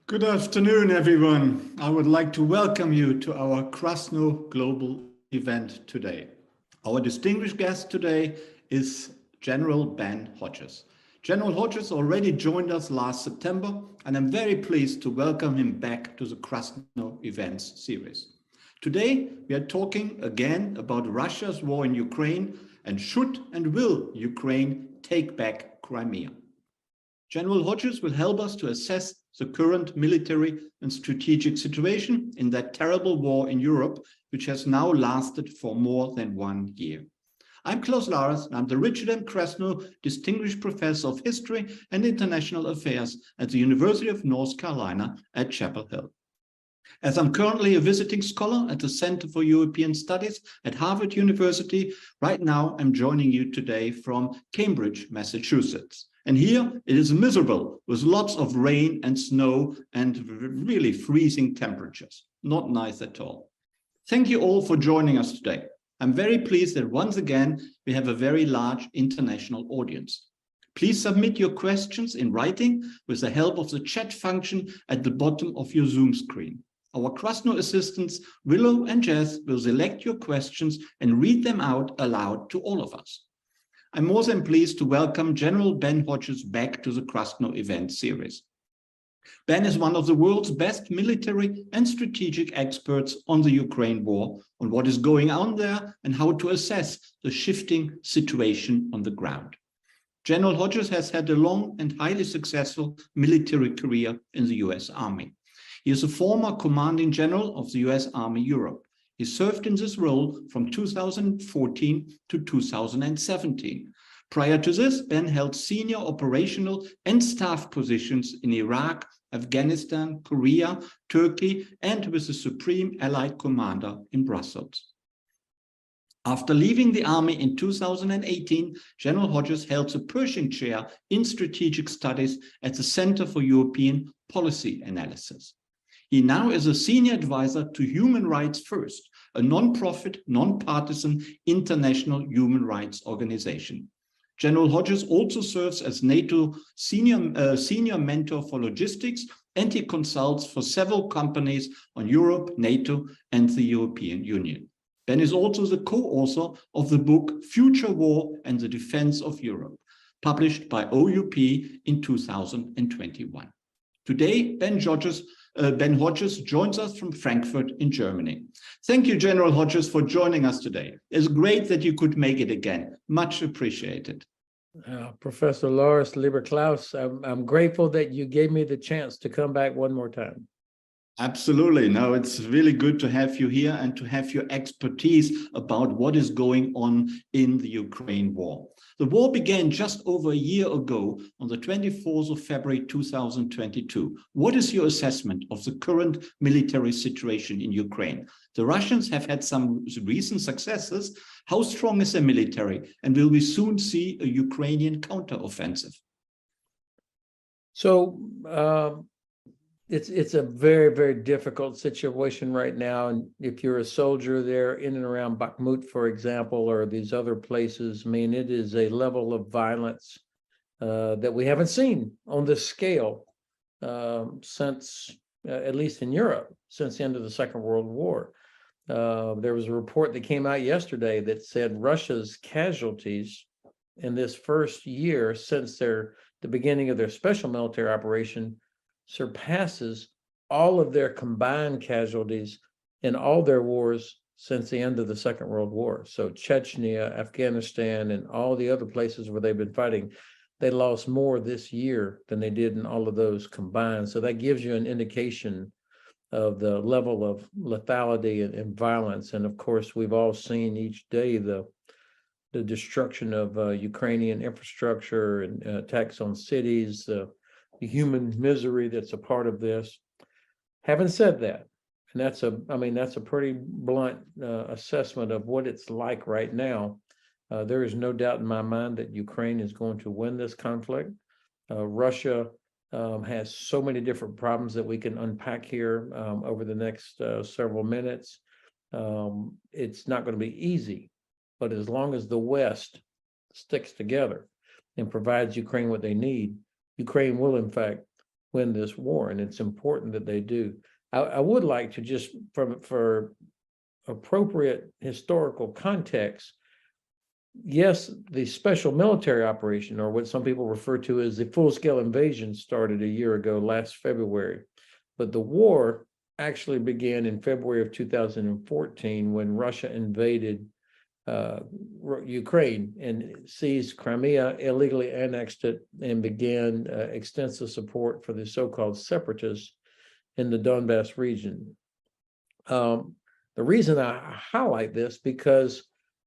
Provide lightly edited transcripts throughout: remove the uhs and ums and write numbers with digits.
Good afternoon, everyone. I would like to welcome you to our Krasno Global event today. Our distinguished guest today is General Ben Hodges. General Hodges already joined us last September, and I'm very pleased to welcome him back to the Krasno Events series. Today, we are talking again about Russia's war in Ukraine and should and will Ukraine take back Crimea. General Hodges will help us to assess the current military and strategic situation in that terrible war in Europe, which has now lasted for more than 1 year. I'm Klaus Lares, and I'm the Richard M. Krasno Distinguished Professor of History and International Affairs at the University of North Carolina at Chapel Hill. As I'm currently a visiting scholar at the Center for European Studies at Harvard University, right now I'm joining you today from Cambridge, Massachusetts. And here it is miserable with lots of rain and snow and really freezing temperatures. Not nice at all. Thank you all for joining us today. I'm very pleased that once again we have a very large international audience. Please submit your questions in writing with the help of the chat function at the bottom of your Zoom screen. Our Krasno assistants, Willow and Jess, will select your questions and read them out aloud to all of us. I'm more than pleased to welcome General Ben Hodges back to the Krasno event series. Ben is one of the world's best military and strategic experts on the Ukraine war, on what is going on there and how to assess the shifting situation on the ground. General Hodges has had a long and highly successful military career in the US Army. He is a former commanding general of the US Army Europe. He served in this role from 2014 to 2017. Prior to this, Ben held senior operational and staff positions in Iraq, Afghanistan, Korea, Turkey, and with the Supreme Allied Commander in Brussels. After leaving the army in 2018, General Hodges held the Pershing Chair in Strategic Studies at the Center for European Policy Analysis. He now is a senior advisor to Human Rights First, a non-profit, non-partisan international human rights organization. General Hodges also serves as NATO senior mentor for logistics, and he consults for several companies on Europe, NATO, and the European Union. Ben is also the co-author of the book Future War and the Defense of Europe, published by OUP in 2021. Today, Ben Hodges joins us from Frankfurt in Germany. Thank you, General Hodges, for joining us today. It's great that you could make it again. Much appreciated. Professor Lares, lieber Klaus, I'm grateful that you gave me the chance to come back one more time. Absolutely. No, it's really good to have you here and to have your expertise about what is going on in the Ukraine war. The war began just over a year ago on the 24th of February 2022. What is your assessment of the current military situation in Ukraine? The Russians have had some recent successes. How strong is their military? And will we soon see a Ukrainian counteroffensive? So, It's a very, very difficult situation right now. And if you're a soldier there in and around Bakhmut, for example, or these other places, I mean, it is a level of violence that we haven't seen on this scale since, at least in Europe, since the end of the Second World War. There was a report that came out yesterday that said Russia's casualties in this first year since the beginning of their special military operation surpasses all of their combined casualties in all their wars since the end of the Second World War. So Chechnya, Afghanistan, and all the other places where they've been fighting, they lost more this year than they did in all of those combined. So that gives you an indication of the level of lethality and violence. And of course, we've all seen each day the destruction of Ukrainian infrastructure and attacks on cities, the human misery that's a part of this. Having said that, and that's a pretty blunt assessment of what it's like right now. There is no doubt in my mind that Ukraine is going to win this conflict. Russia has so many different problems that we can unpack here over the next several minutes. It's not going to be easy, but as long as the West sticks together and provides Ukraine what they need, Ukraine will, in fact, win this war, and it's important that they do. I would like to just, for appropriate historical context, yes, the special military operation, or what some people refer to as the full-scale invasion, started a year ago, last February. But the war actually began in February of 2014 when Russia invaded Ukraine and seized Crimea, illegally annexed it, and began extensive support for the so-called separatists in the Donbass region. The reason I highlight this, because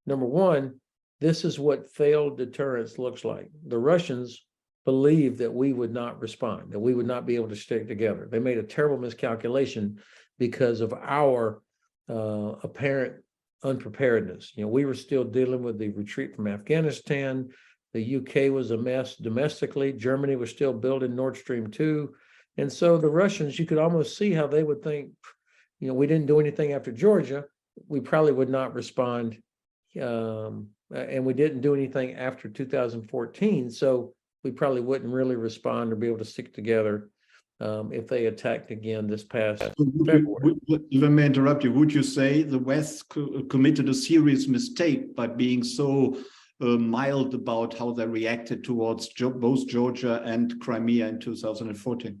number one, this is what failed deterrence looks like. The Russians believed that we would not respond, that we would not be able to stick together. They made a terrible miscalculation because of our apparent unpreparedness. We were still dealing with the retreat from Afghanistan. The UK was a mess domestically. Germany was still building Nord Stream 2. And so the Russians, you could almost see how they would think, we didn't do anything after Georgia, we probably would not respond. And we didn't do anything after 2014, so we probably wouldn't really respond or be able to stick together if they attacked again this past February. If I may interrupt you, would you say the West committed a serious mistake by being so mild about how they reacted towards both Georgia and Crimea in 2014?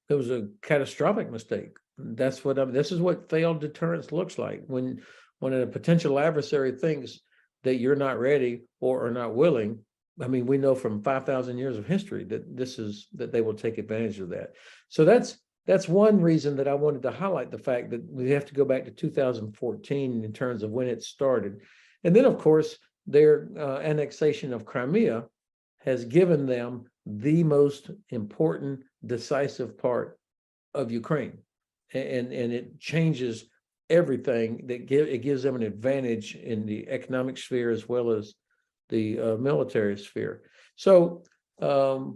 It was a catastrophic mistake. That's what this is what failed deterrence looks like. When a potential adversary thinks that you're not ready or are not willing, I mean, we know from 5,000 years of history that they will take advantage of that. So that's one reason that I wanted to highlight the fact that we have to go back to 2014 in terms of when it started. And then, of course, their annexation of Crimea has given them the most important, decisive part of Ukraine. And it changes everything. It gives them an advantage in the economic sphere as well as the military sphere. So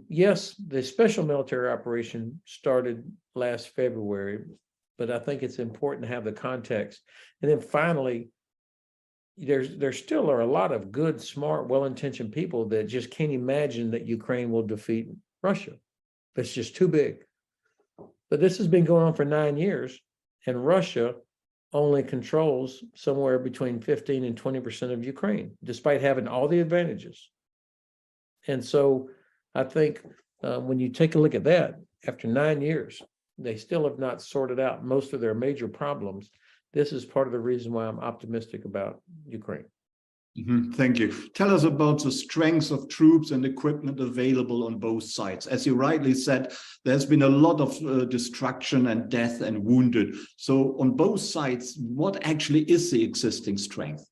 yes, the special military operation started last February, but I think it's important to have the context. And then finally, there still are a lot of good, smart, well-intentioned people that just can't imagine that Ukraine will defeat Russia. That's just too big. But this has been going on for 9 years, and Russia only controls somewhere between 15 and 20% of Ukraine, despite having all the advantages. And so I think when you take a look at that, after 9 years, they still have not sorted out most of their major problems. This is part of the reason why I'm optimistic about Ukraine. Thank you. Tell us about the strengths of troops and equipment available on both sides. As you rightly said, there's been a lot of destruction and death and wounded. So on both sides, what actually is the existing strength?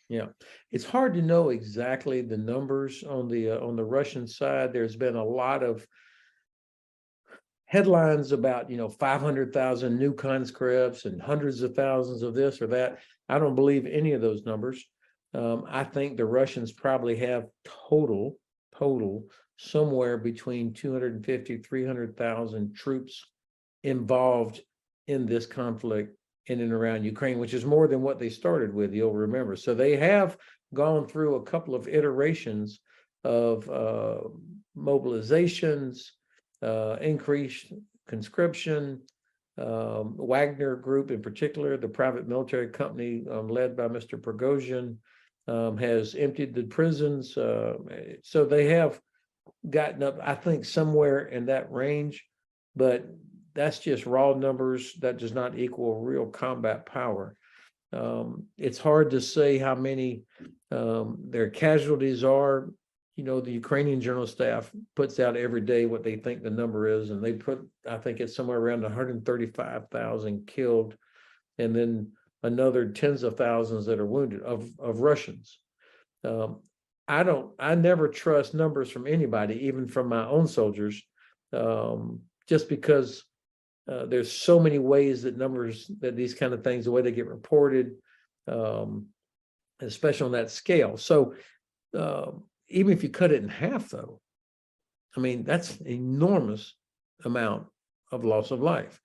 Yeah, it's hard to know exactly the numbers on the Russian side. There's been a lot of headlines about 500,000 new conscripts and hundreds of thousands of this or that. I don't believe any of those numbers. I think the Russians probably have total somewhere between 250, 300,000 troops involved in this conflict in and around Ukraine, which is more than what they started with, you'll remember. So they have gone through a couple of iterations of mobilizations, increased conscription. Wagner Group in particular, the private military company led by Mr. Prigozhin, has emptied the prisons. So they have gotten up, I think, somewhere in that range, but that's just raw numbers. That does not equal real combat power. It's hard to say how many their casualties are. The Ukrainian General Staff puts out every day what they think the number is, and I think it's somewhere around 135,000 killed, and then another tens of thousands that are wounded of Russians. I never trust numbers from anybody, even from my own soldiers, just because there's so many ways that these kind of things, the way they get reported, especially on that scale. So even if you cut it in half, though, I mean, that's an enormous amount of loss of life.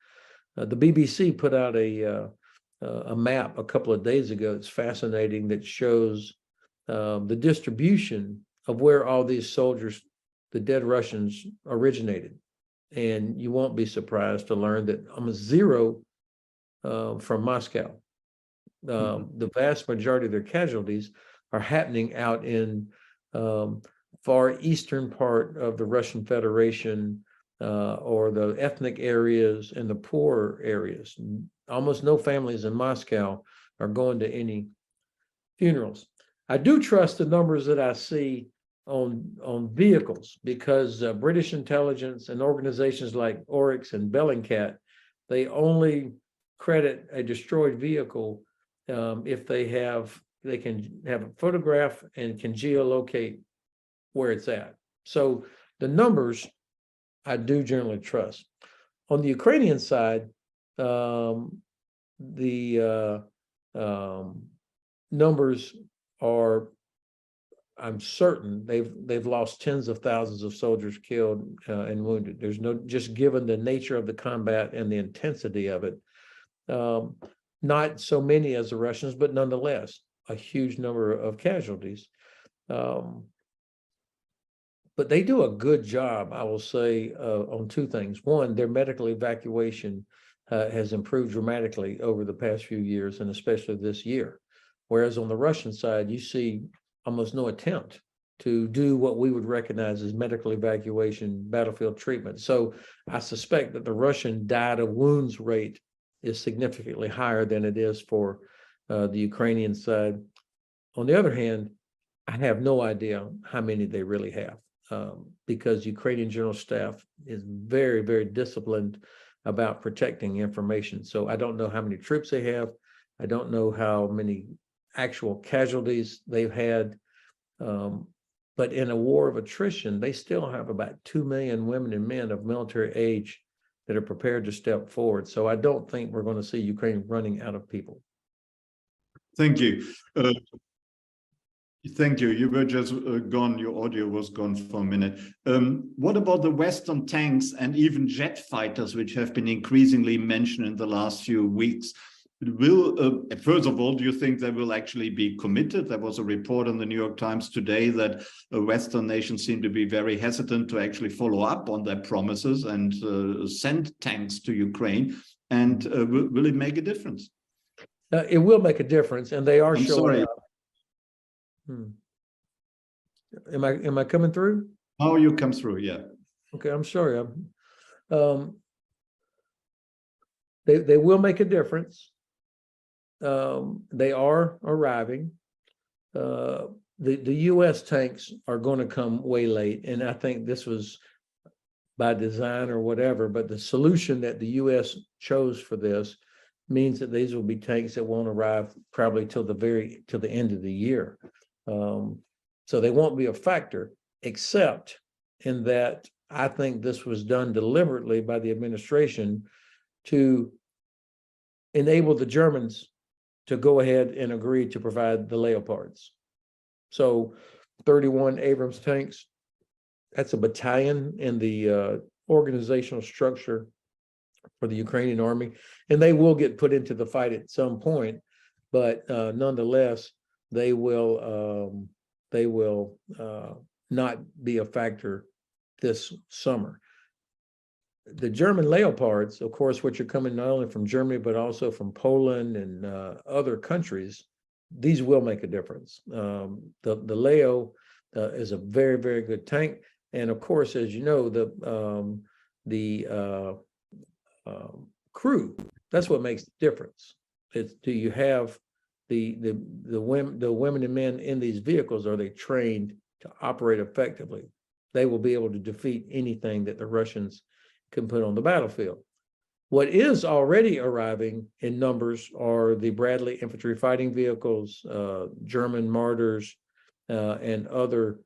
The BBC put out a map a couple of days ago. It's fascinating, that shows the distribution of where all these soldiers, the dead Russians, originated. And you won't be surprised to learn that almost zero from Moscow. The vast majority of their casualties are happening out in far eastern part of the Russian Federation, or the ethnic areas and the poor areas. Almost no families in Moscow are going to any funerals. I do trust the numbers that I see on vehicles, because British intelligence and organizations like Oryx and Bellingcat, they only credit a destroyed vehicle if they can have a photograph and can geolocate where it's at. So the numbers I do generally trust. On the Ukrainian side, the numbers are, I'm certain they've lost tens of thousands of soldiers killed and wounded. There's no, just given the nature of the combat and the intensity of it, not so many as the Russians, but nonetheless a huge number of casualties. But they do a good job, I will say, on two things. One, their medical evacuation has improved dramatically over the past few years, and especially this year. Whereas on the Russian side, you see almost no attempt to do what we would recognize as medical evacuation, battlefield treatment. So I suspect that the Russian died of wounds rate is significantly higher than it is for the Ukrainian side. On the other hand, I have no idea how many they really have, because Ukrainian General Staff is very, very disciplined about protecting information. So I don't know how many troops they have. I don't know how many actual casualties they've had. But in a war of attrition, they still have about 2 million women and men of military age that are prepared to step forward. So I don't think we're going to see Ukraine running out of people. Thank you. Thank you. You were just gone. Your audio was gone for a minute. What about the Western tanks and even jet fighters, which have been increasingly mentioned in the last few weeks? Will, first of all, do you think they will actually be committed? There was a report in the New York Times today that Western nations seem to be very hesitant to actually follow up on their promises and send tanks to Ukraine. And will it make a difference? It will make a difference, and they are showing up. Am I coming through? Oh, you come through, yeah. Okay, I'm sorry. They will make a difference. They are arriving. The U.S. tanks are going to come way late, and I think this was by design or whatever, but the solution that the U.S. chose for this means that these will be tanks that won't arrive probably till the end of the year. So they won't be a factor, except in that I think this was done deliberately by the administration to enable the Germans to go ahead and agree to provide the Leopards. So 31 Abrams tanks, that's a battalion in the organizational structure for the Ukrainian army, and they will get put into the fight at some point, but nonetheless, they will not be a factor this summer. The German Leopards, of course, which are coming not only from Germany, but also from Poland and other countries, these will make a difference. The Leo is a very, very good tank. And of course, as you know, the crew, that's what makes the difference. It's, do you have the women and men in these vehicles, are they trained to operate effectively? They will be able to defeat anything that the Russians can put on the battlefield. What is already arriving in numbers are the Bradley infantry fighting vehicles, German Martyrs, and other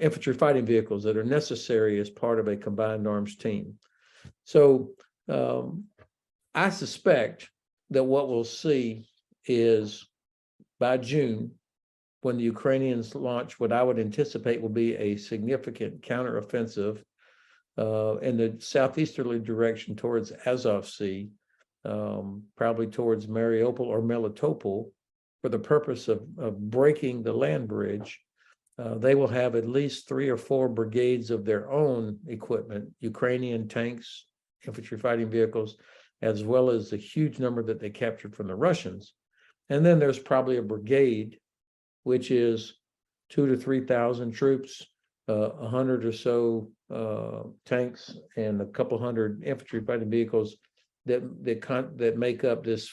infantry fighting vehicles that are necessary as part of a combined arms team. So I suspect that what we'll see is by June, when the Ukrainians launch what I would anticipate will be a significant counteroffensive in the southeasterly direction towards Azov Sea, probably towards Mariupol or Melitopol, for the purpose of breaking the land bridge they will have at least 3 or 4 brigades of their own equipment, Ukrainian tanks, infantry fighting vehicles, as well as the huge number that they captured from the Russians. And then there's probably a brigade, which is 2,000 to 3,000 troops, 100 or so tanks, and a couple hundred infantry fighting vehicles that make up this,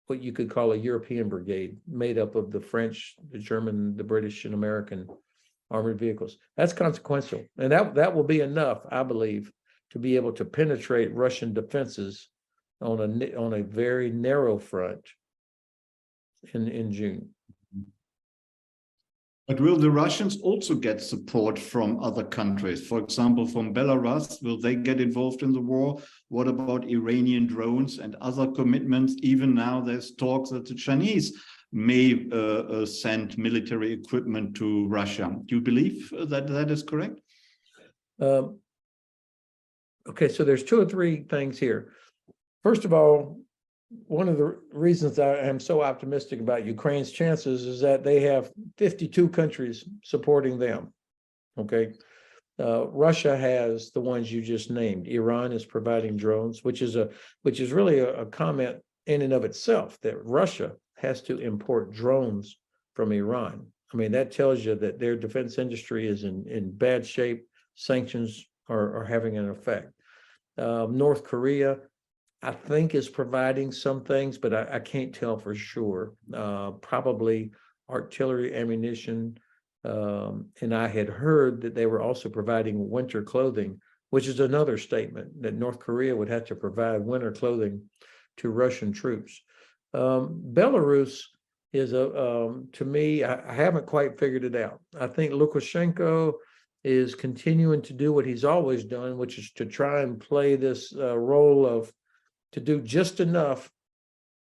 what you could call a European brigade, made up of the French, the German, the British, and American armored vehicles. That's consequential, and that will be enough, I believe, to be able to penetrate Russian defenses on a very narrow front in June. But will the Russians also get support from other countries? For example, from Belarus, will they get involved in the war? What about Iranian drones and other commitments? Even now there's talks that the Chinese may send military equipment to Russia. Do you believe that that is correct? Okay, so there's 2 or 3 things here. First of all, one of the reasons I am so optimistic about Ukraine's chances is that they have 52 countries supporting them. Okay. Russia has the ones you just named. Iran is providing drones, which is really a comment in and of itself, that Russia has to import drones from Iran. I mean, that tells you that their defense industry is in bad shape. Sanctions are having an effect. North Korea, I think, is providing some things, but I can't tell for sure. Probably artillery ammunition. And I had heard that they were also providing winter clothing, which is another statement that North Korea would have to provide winter clothing to Russian troops. Belarus is to me, I haven't quite figured it out. I think Lukashenko is continuing to do what he's always done, which is to try and play this role of to do just enough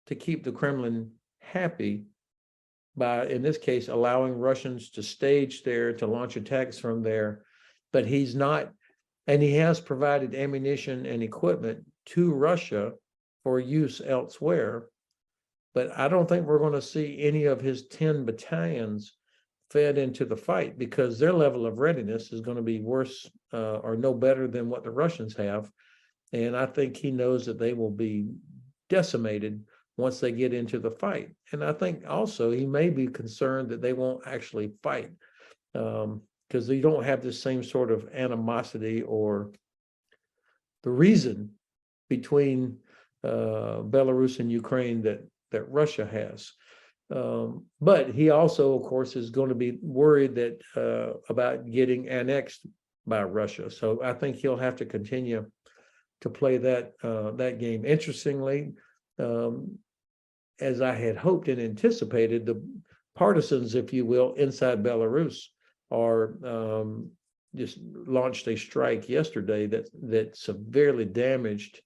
to keep the Kremlin happy by, in this case, allowing Russians to stage there, to launch attacks from there. But he's not, and he has provided ammunition and equipment to Russia for use elsewhere. But I don't think we're going to see any of his 10 battalions fed into the fight, because their level of readiness is going to be worse or no better than what the Russians have. And I think he knows that they will be decimated once they get into the fight. And I think also he may be concerned that they won't actually fight, because they don't have the same sort of animosity or the reason between Belarus and Ukraine that Russia has. But he also, of course, is going to be worried that about getting annexed by Russia. So I think he'll have to continue to play that game. Interestingly, as I had hoped and anticipated, the partisans, if you will, inside Belarus are just launched a strike yesterday that severely damaged,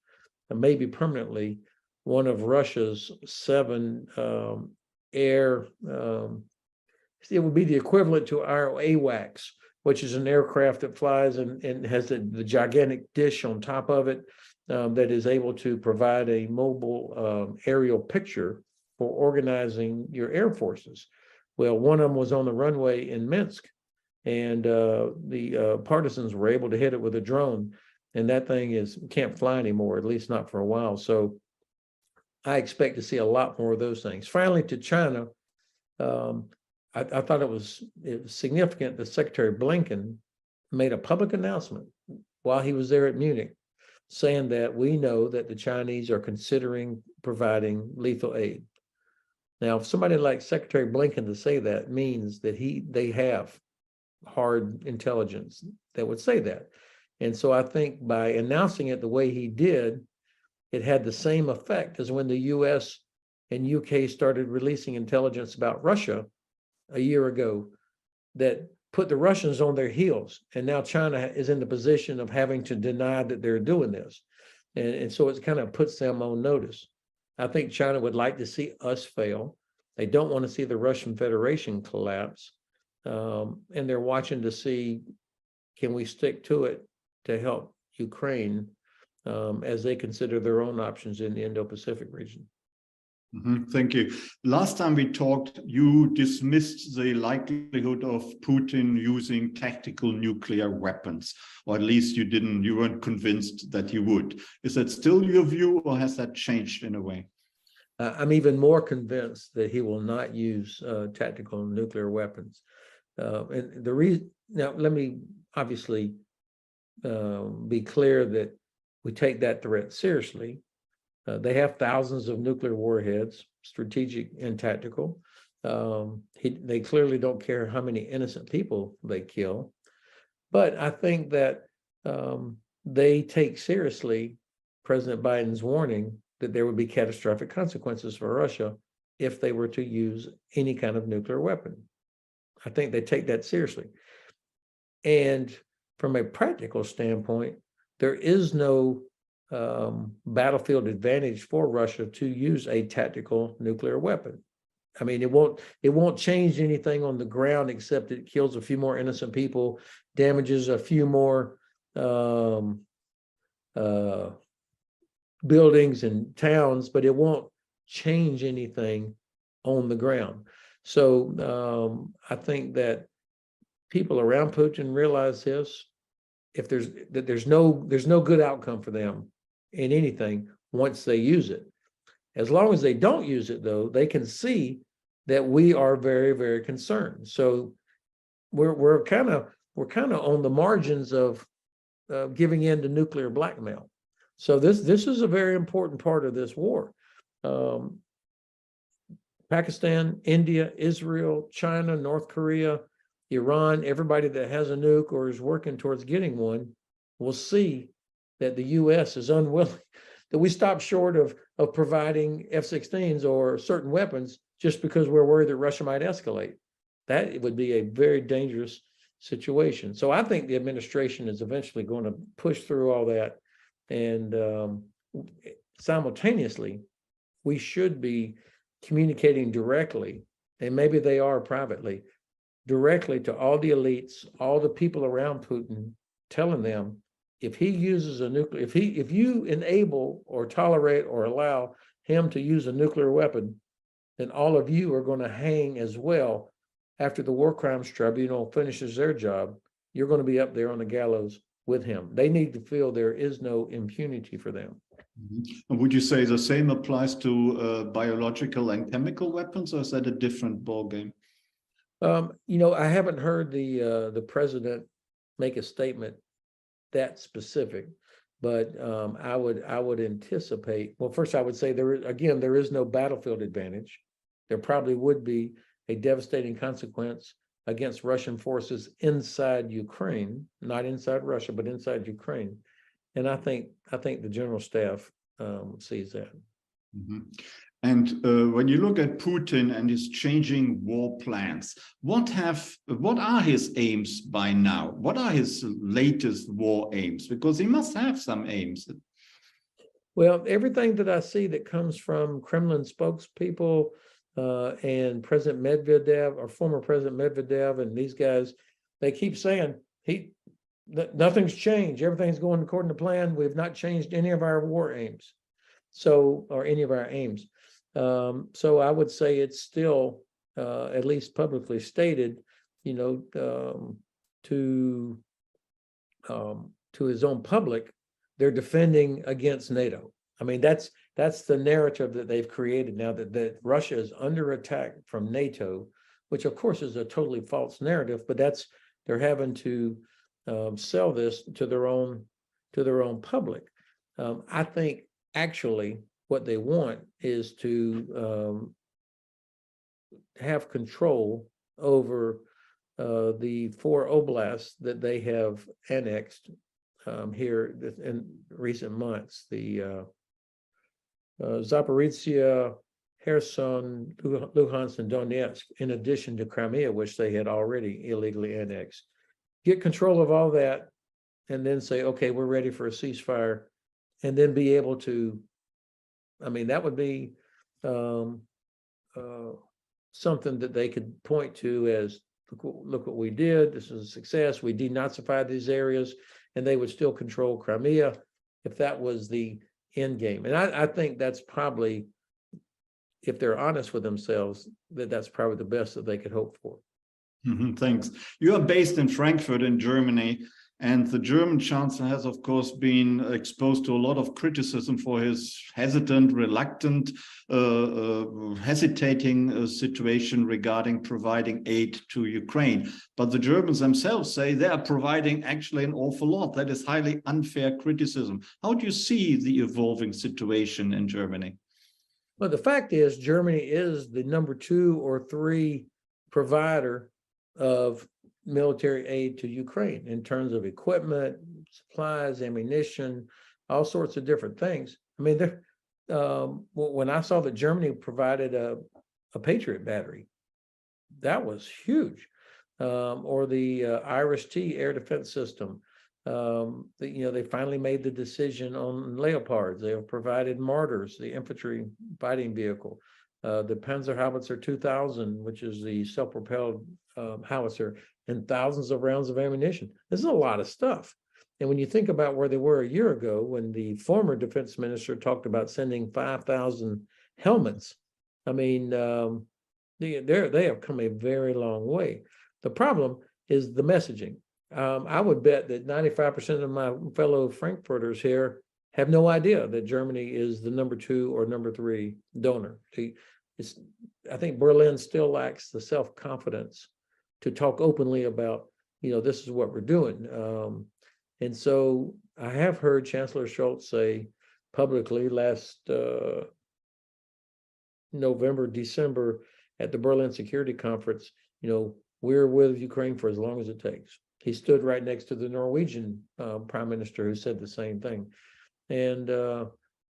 maybe permanently, one of Russia's 7 air. It would be the equivalent to our AWACS, which is an aircraft that flies and has the gigantic dish on top of it that is able to provide a mobile aerial picture for organizing your air forces. Well, one of them was on the runway in Minsk, and the partisans were able to hit it with a drone, and that thing can't fly anymore, at least not for a while. So I expect to see a lot more of those things. Finally, to China, I thought it was significant that Secretary Blinken made a public announcement while he was there at Munich, saying that we know that the Chinese are considering providing lethal aid. Now, if somebody like Secretary Blinken to say that means that they have hard intelligence that would say that. And so I think by announcing it the way he did, it had the same effect as when the US and UK started releasing intelligence about Russia a year ago that put the Russians on their heels. And now China is in the position of having to deny that they're doing this. And so it kind of puts them on notice. I think China would like to see us fail. They don't want to see the Russian Federation collapse. And they're watching to see, can we stick to it to help Ukraine as they consider their own options in the Indo-Pacific region. Thank you. Last time we talked, you dismissed the likelihood of Putin using tactical nuclear weapons, or at least you weren't convinced that he would. Is that still your view, or has that changed in a way? I'm even more convinced that he will not use tactical nuclear weapons. And the reason, now let me obviously be clear that we take that threat seriously. They have thousands of nuclear warheads, strategic and tactical. They clearly don't care how many innocent people they kill. But I think that they take seriously President Biden's warning that there would be catastrophic consequences for Russia if they were to use any kind of nuclear weapon. I think they take that seriously. And from a practical standpoint, there is no battlefield advantage for Russia to use a tactical nuclear weapon. I mean, it won't change anything on the ground except it kills a few more innocent people, damages a few more buildings and towns, but it won't change anything on the ground. So I think that people around Putin realize this. If there's no good outcome for them in anything once they use it. As long as they don't use it, though, they can see that we are very, very concerned. So we're kind of on the margins of giving in to nuclear blackmail. So this is a very important part of this war. Pakistan, India, Israel, China, North Korea, Iran, everybody that has a nuke or is working towards getting one will see that the U.S. is unwilling, that we stop short of providing F-16s or certain weapons just because we're worried that Russia might escalate. That would be a very dangerous situation. So I think the administration is eventually going to push through all that. And simultaneously, we should be communicating directly, and maybe they are privately, directly to all the elites, all the people around Putin, telling them if he uses a nuclear, if you enable or tolerate or allow him to use a nuclear weapon, then all of you are going to hang as well. After the War Crimes Tribunal finishes their job, you're going to be up there on the gallows with him. They need to feel there is no impunity for them. And would you say the same applies to biological and chemical weapons, or is that a different ballgame? I haven't heard the president make a statement that specific, but I would anticipate. Well, first I would say there is no battlefield advantage. There probably would be a devastating consequence against Russian forces inside Ukraine, not inside Russia, but inside Ukraine. And I think the general staff sees that. Mm-hmm. And when you look at Putin and his changing war plans, what are his aims by now? What are his latest war aims? Because he must have some aims. Well, everything that I see that comes from Kremlin spokespeople and President Medvedev, or former President Medvedev, and these guys, they keep saying nothing's changed. Everything's going according to plan. We have not changed any of our war aims, or any of our aims. So I would say it's still, at least publicly stated, to his own public, they're defending against NATO. I mean, that's the narrative that they've created now, that Russia is under attack from NATO, which of course is a totally false narrative, but they're having to sell this to their own public. I think actually what they want is to have control over the 4 oblasts that they have annexed here in recent months: the Zaporizhia, Kherson, Luhansk, and Donetsk, in addition to Crimea, which they had already illegally annexed. Get control of all that, and then say, okay, we're ready for a ceasefire, and then be able to, I mean, that would be something that they could point to as, look what we did, this is a success, we denazified these areas, and they would still control Crimea if that was the end game. And I think that's probably if they're honest with themselves, that's probably the best that they could hope for. Thanks. You are based in Frankfurt in Germany, and the German chancellor has, of course, been exposed to a lot of criticism for his hesitant, reluctant, hesitating situation regarding providing aid to Ukraine. But the Germans themselves say they are providing actually an awful lot. That is highly unfair criticism. How do you see the evolving situation in Germany? Well, the fact is, Germany is the number 2 or 3 provider of military aid to Ukraine in terms of equipment, supplies, ammunition, all sorts of different things. I mean, when I saw that Germany provided a Patriot battery, that was huge. Or the Iris-T air defense system. They finally made the decision on Leopards. They have provided mortars, the infantry fighting vehicle, the Panzerhaubitze 2000, which is the self-propelled howitzer, and thousands of rounds of ammunition. This is a lot of stuff. And when you think about where they were a year ago, when the former defense minister talked about sending 5,000 helmets, I mean, they have come a very long way. The problem is the messaging. I would bet that 95% of my fellow Frankfurters here have no idea that Germany is the number 2 or number 3 donor. I think Berlin still lacks the self-confidence to talk openly about, this is what we're doing. And so I have heard Chancellor Scholz say publicly last November, December at the Berlin Security Conference, we're with Ukraine for as long as it takes. He stood right next to the Norwegian prime minister who said the same thing. And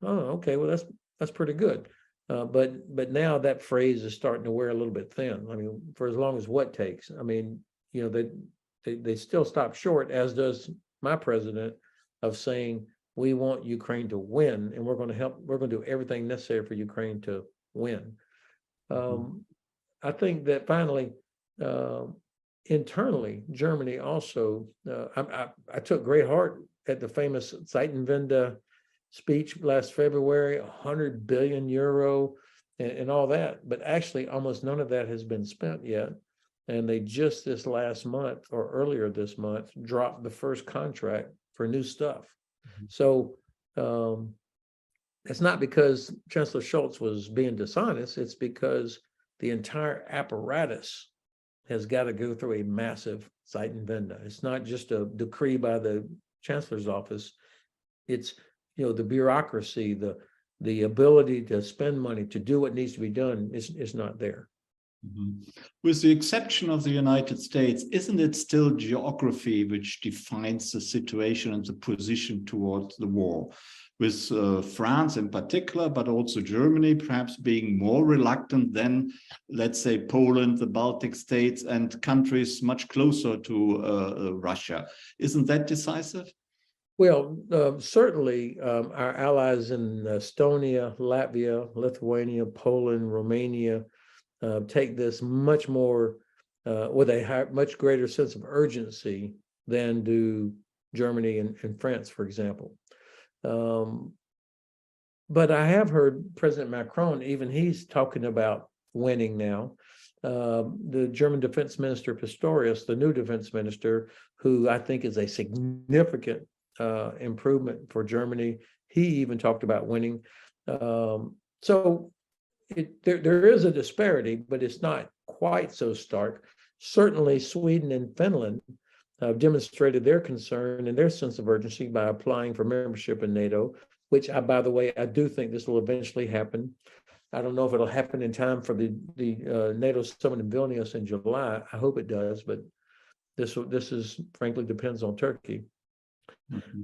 okay, well that's pretty good. But now that phrase is starting to wear a little bit thin. I mean, for as long as what takes. I mean, they still stop short, as does my president, of saying we want Ukraine to win, and we're going to do everything necessary for Ukraine to win. I think that finally, internally, Germany also, I took great heart at the famous Zeitenwende speech last February, 100 billion euro and all that, but actually almost none of that has been spent yet. And they just this last month or earlier this month dropped the first contract for new stuff. So it's not because Chancellor Scholz was being dishonest, it's because the entire apparatus has got to go through a massive Zeitenwende. It's not just a decree by the Chancellor's office. It's, the bureaucracy, the ability to spend money, to do what needs to be done is not there. With the exception of the United States, isn't it still geography which defines the situation and the position towards the war? With France in particular, but also Germany perhaps being more reluctant than, let's say, Poland, the Baltic states, and countries much closer to Russia. Isn't that decisive? Well, certainly our allies in Estonia, Latvia, Lithuania, Poland, Romania take this much more with a much greater sense of urgency than do Germany and France, for example. But I have heard President Macron, even he's talking about winning now. The German Defense Minister Pistorius, the new defense minister, who I think is a significant improvement for Germany, he even talked about winning. So there is a disparity, but it's not quite so stark. Certainly, Sweden and Finland have demonstrated their concern and their sense of urgency by applying for membership in NATO, which, by the way, I do think this will eventually happen. I don't know if it'll happen in time for the NATO summit in Vilnius in July. I hope it does, but this is frankly depends on Turkey.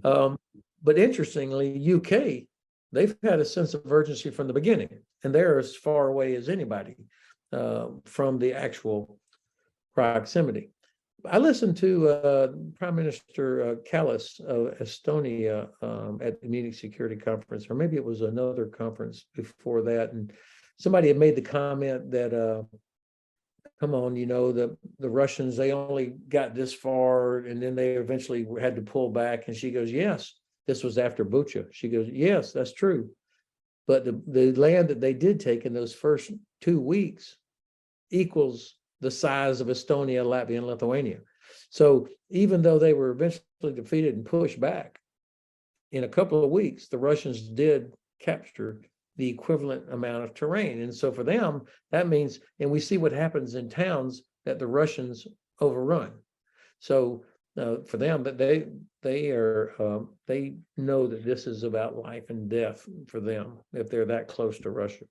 But interestingly, UK, they've had a sense of urgency from the beginning, and they're as far away as anybody from the actual proximity. I listened to Prime Minister Kallas of Estonia at the Munich Security Conference, or maybe it was another conference before that, and somebody had made the comment that, come on, the Russians, they only got this far, and then they eventually had to pull back. And she goes, yes, this was after Bucha. She goes, yes, that's true. But the land that they did take in those first 2 weeks equals the size of Estonia, Latvia, and Lithuania. So even though they were eventually defeated and pushed back, in a couple of weeks, the Russians did capture the equivalent amount of terrain. And so for them, that means, and we see what happens in towns that the Russians overrun. So for them, that they know that this is about life and death for them if they're that close to Russia.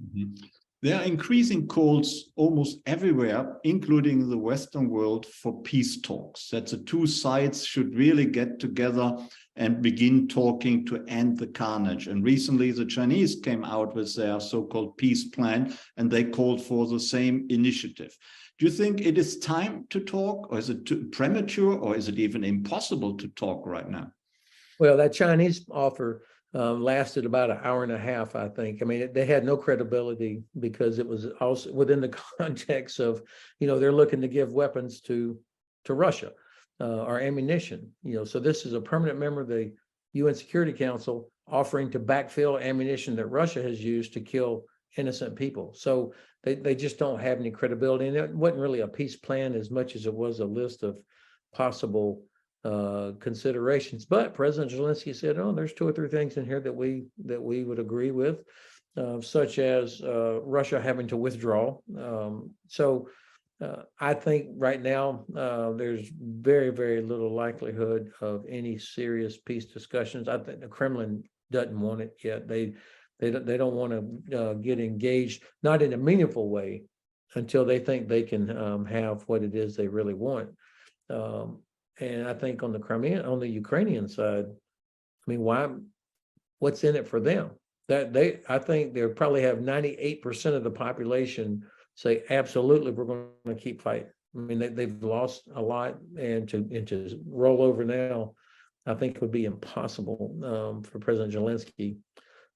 Mm-hmm. There are increasing calls almost everywhere, including the Western world, for peace talks, that the two sides should really get together and begin talking to end the carnage. And recently, the Chinese came out with their so-called peace plan, and they called for the same initiative. Do you think it is time to talk, or is it too premature, or is it even impossible to talk right now? Well, that Chinese offer lasted about an hour and a half, I think. I mean, they had no credibility because it was also within the context of, they're looking to give weapons to Russia or ammunition. So this is a permanent member of the UN Security Council offering to backfill ammunition that Russia has used to kill innocent people. So they just don't have any credibility. And it wasn't really a peace plan as much as it was a list of possible considerations. But President Zelensky said, "Oh, there's 2 or 3 things in here that we would agree with, such as Russia having to withdraw." So I think right now there's very, very little likelihood of any serious peace discussions. I think the Kremlin doesn't want it yet. They don't want to get engaged, not in a meaningful way, until they think they can have what it is they really want. And I think on the Ukrainian side, I mean, what's in it for them? I think they probably have 98% of the population say, absolutely, we're going to keep fighting. I mean, they've lost a lot, and to roll over now, I think it would be impossible for President Zelensky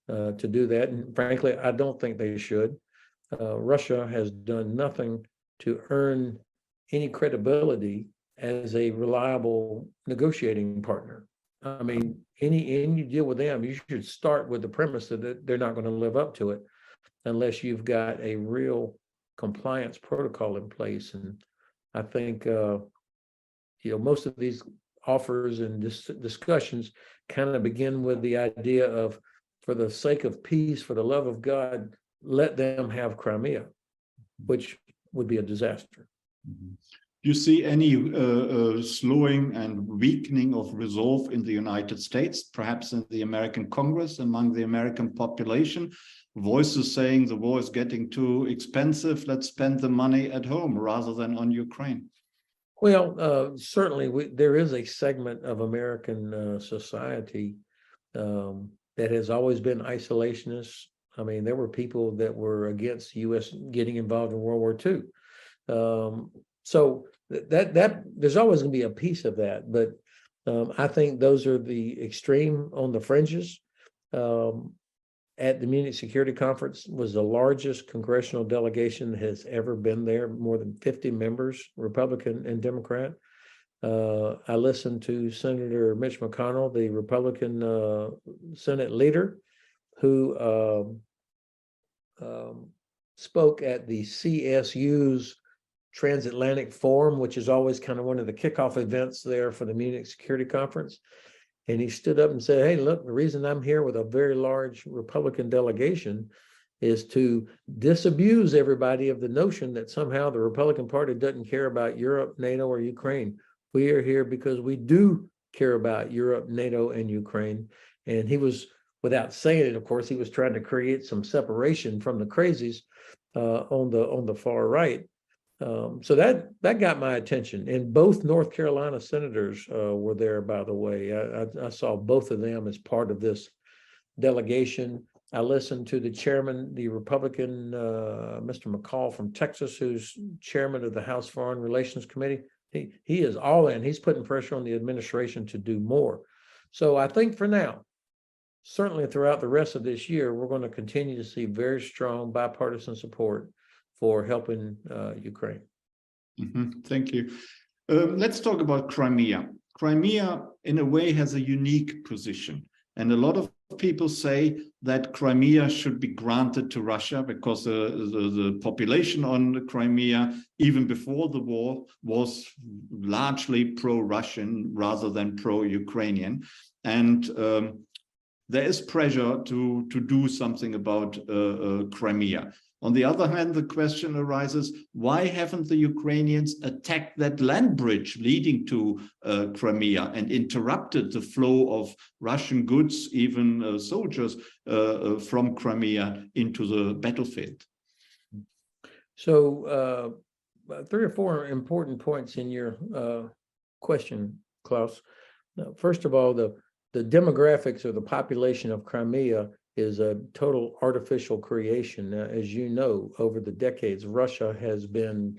to do that. And frankly, I don't think they should. Russia has done nothing to earn any credibility as a reliable negotiating partner. I mean, any deal with them, you should start with the premise that they're not going to live up to it unless you've got a real compliance protocol in place. And I think, most of these offers and discussions kind of begin with the idea of, for the sake of peace, for the love of God, let them have Crimea, which would be a disaster. Mm-hmm. Do you see any slowing and weakening of resolve in the United States, perhaps in the American Congress, among the American population? Voices saying the war is getting too expensive, let's spend the money at home rather than on Ukraine. Well, certainly there is a segment of American society that has always been isolationist. I mean, there were people that were against the U.S. getting involved in World War II. So that there's always going to be a piece of that, but I think those are the extreme on the fringes. At the Munich Security Conference was the largest congressional delegation that has ever been there, more than 50 members, Republican and Democrat. I listened to Senator Mitch McConnell, the Republican Senate leader, who spoke at the CSU's Transatlantic Forum, which is always kind of one of the kickoff events there for the Munich Security Conference. And he stood up and said, "Hey, look, the reason I'm here with a very large Republican delegation is to disabuse everybody of the notion that somehow the Republican Party doesn't care about Europe, NATO, or Ukraine. We are here because we do care about Europe, NATO, and Ukraine." And he was, without saying it, of course, he was trying to create some separation from the crazies on the far right. So that got my attention, and both North Carolina senators were there, by the way. I saw both of them as part of this delegation. I listened to the chairman, the Republican, Mr. McCall from Texas, who's chairman of the House Foreign Relations Committee. He is all in. He's putting pressure on the administration to do more. So I think for now, certainly throughout the rest of this year, we're going to continue to see very strong bipartisan support for helping Ukraine. Mm-hmm. Thank you. Let's talk about Crimea. Crimea, in a way, has a unique position. And a lot of people say that Crimea should be granted to Russia because the population on the Crimea, even before the war, was largely pro-Russian rather than pro-Ukrainian. And there is pressure to do something about Crimea. On the other hand, the question arises, why haven't the Ukrainians attacked that land bridge leading to Crimea and interrupted the flow of Russian goods, even soldiers, from Crimea into the battlefield? So 3 or 4 important points in your question, Klaus. Now, first of all, the demographics of the population of Crimea is a total artificial creation. As you know, over the decades, Russia has been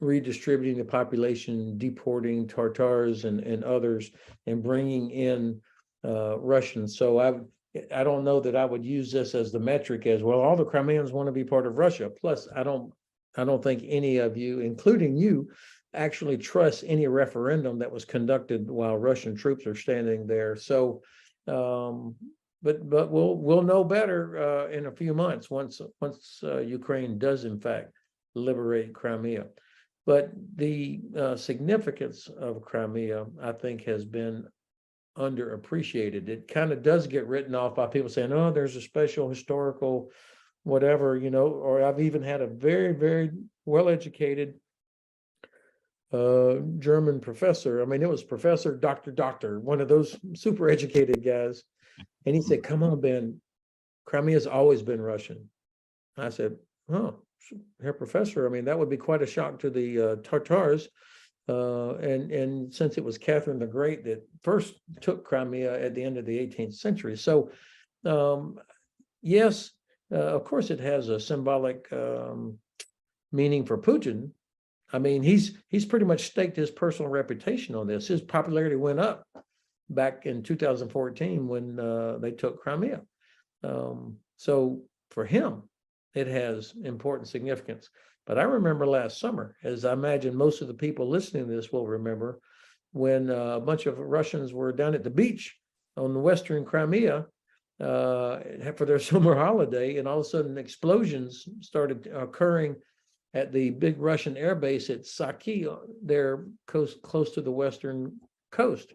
redistributing the population, deporting Tartars and others, and bringing in Russians. So I don't know that I would use this as the metric as, well, all the Crimeans want to be part of Russia. Plus, I don't think any of you, including you, actually trust any referendum that was conducted while Russian troops are standing there. So, but we'll know better in a few months once Ukraine does in fact liberate Crimea. But the significance of Crimea, I think, has been underappreciated. It kind of does get written off by people saying, "Oh, there's a special historical whatever," or I've even had a very, very well-educated German professor. I mean, it was Professor Doctor, one of those super educated guys. And he said, "Come on, Ben, Crimea's always been Russian." I said, "Oh, Herr Professor, I mean, that would be quite a shock to the Tartars. And since it was Catherine the Great that first took Crimea at the end of the 18th century. So, yes, of course, it has a symbolic meaning for Putin. I mean, he's pretty much staked his personal reputation on this. His popularity went up back in 2014 when they took Crimea. So for him, it has important significance. But I remember last summer, as I imagine most of the people listening to this will remember, when a bunch of Russians were down at the beach on the Western Crimea for their summer holiday, and all of a sudden explosions started occurring at the big Russian air base at Saki, there close to the western coast.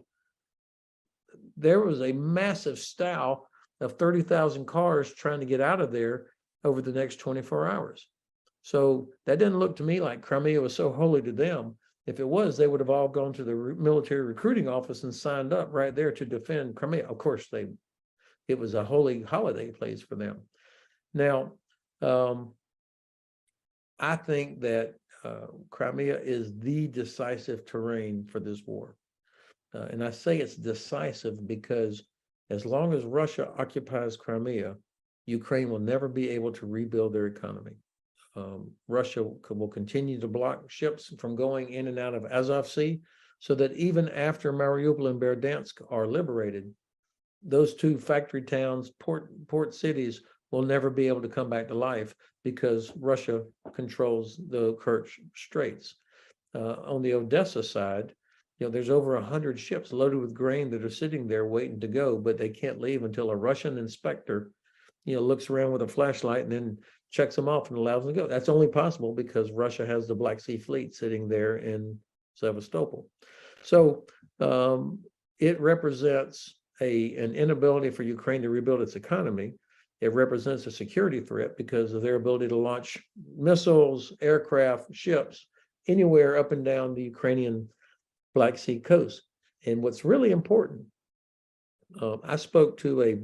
There was a massive stow of 30,000 cars trying to get out of there over the next 24 hours. So that didn't look to me like Crimea was so holy to them. If it was, they would have all gone to the military recruiting office and signed up right there to defend Crimea. Of course, it was a holy holiday place for them. Now, I think that Crimea is the decisive terrain for this war. And I say it's decisive because as long as Russia occupies Crimea, Ukraine will never be able to rebuild their economy. Russia will continue to block ships from going in and out of Azov Sea, so that even after Mariupol and Berdyansk are liberated, those two factory towns, port cities, will never be able to come back to life because Russia controls the Kerch Straits. On the Odessa side, there's over 100 ships loaded with grain that are sitting there waiting to go, but they can't leave until a Russian inspector, looks around with a flashlight and then checks them off and allows them to go. That's only possible because Russia has the Black Sea Fleet sitting there in Sevastopol. So it represents an inability for Ukraine to rebuild its economy. It represents a security threat because of their ability to launch missiles, aircraft, ships, anywhere up and down the Ukrainian Black Sea coast. And what's really important, I spoke to a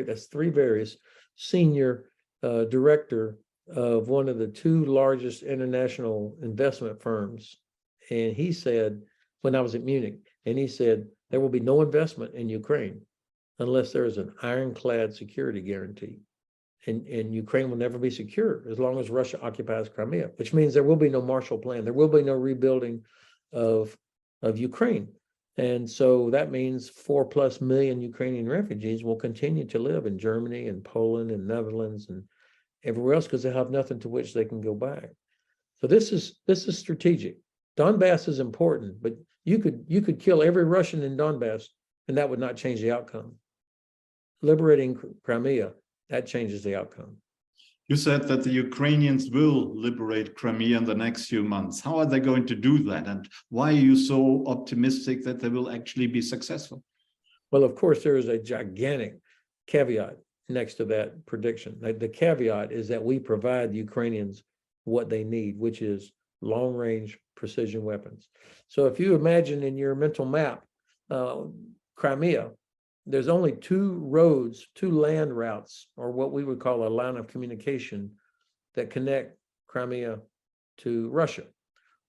that's 3 various senior director of one of the 2 largest international investment firms. And he said, when I was at Munich, and he said, there will be no investment in Ukraine unless there is an ironclad security guarantee. And Ukraine will never be secure as long as Russia occupies Crimea, which means there will be no Marshall Plan. There will be no rebuilding of Ukraine. And so that means 4+ million Ukrainian refugees will continue to live in Germany and Poland and Netherlands and everywhere else because they have nothing to which they can go back. So this is strategic. Donbass is important, but you could kill every Russian in Donbass and that would not change the outcome. Liberating Crimea, that changes the outcome. You said that the Ukrainians will liberate Crimea in the next few months. How are they going to do that? And why are you so optimistic that they will actually be successful? Well, of course, there is a gigantic caveat next to that prediction. The caveat is that we provide the Ukrainians what they need, which is long-range precision weapons. So if you imagine in your mental map, Crimea, there's only two roads, two land routes, or what we would call a line of communication that connect Crimea to Russia.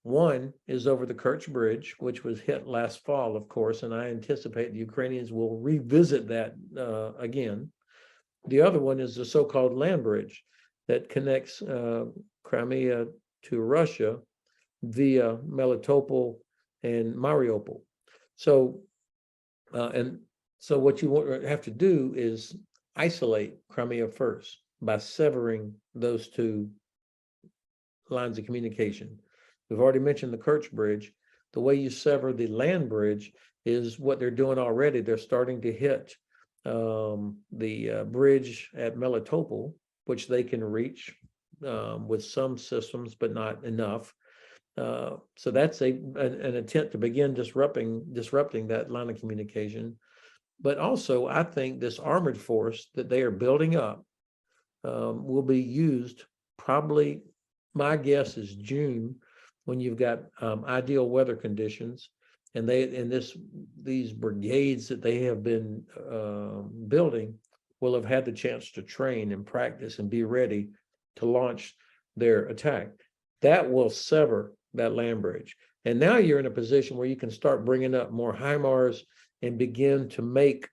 One is over the Kerch Bridge, which was hit last fall, of course, and I anticipate the Ukrainians will revisit that again. The other one is the so-called land bridge that connects Crimea to Russia via Melitopol and Mariupol. So, so what you have to do is isolate Crimea first by severing those two lines of communication. We've already mentioned the Kerch Bridge. The way you sever the land bridge is what they're doing already. They're starting to hit the bridge at Melitopol, which they can reach with some systems, but not enough. So that's an attempt to begin disrupting that line of communication. But also, I think this armored force that they are building up will be used probably, my guess is June, when you've got ideal weather conditions, and these brigades that they have been building will have had the chance to train and practice and be ready to launch their attack. That will sever that land bridge. And now you're in a position where you can start bringing up more HIMARS and begin to make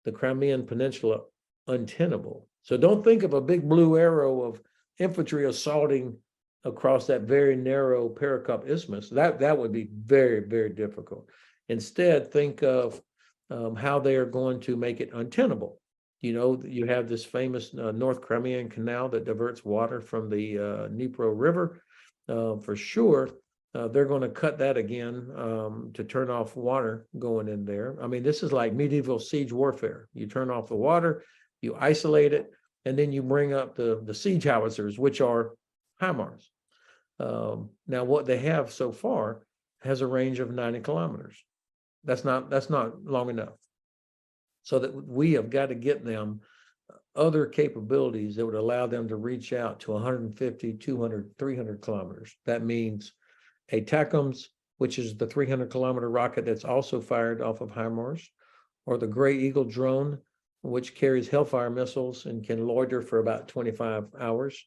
the Crimean Peninsula untenable. So don't think of a big blue arrow of infantry assaulting across that very narrow Perekop Isthmus. That would be very, very difficult. Instead, think of how they are going to make it untenable. You know, you have this famous North Crimean Canal that diverts water from the Dnipro River. For sure, they're going to cut that again to turn off water going in there. I mean, this is like medieval siege warfare. You turn off the water, you isolate it, and then you bring up the siege howitzers, which are HIMARS. Now, what they have so far has a range of 90 kilometers. That's not long enough. So that we have got to get them other capabilities that would allow them to reach out to 150, 200, 300 kilometers. That means ATACMS, which is the 300-kilometer rocket that's also fired off of HIMARS, or the Gray Eagle drone, which carries Hellfire missiles and can loiter for about 25 hours.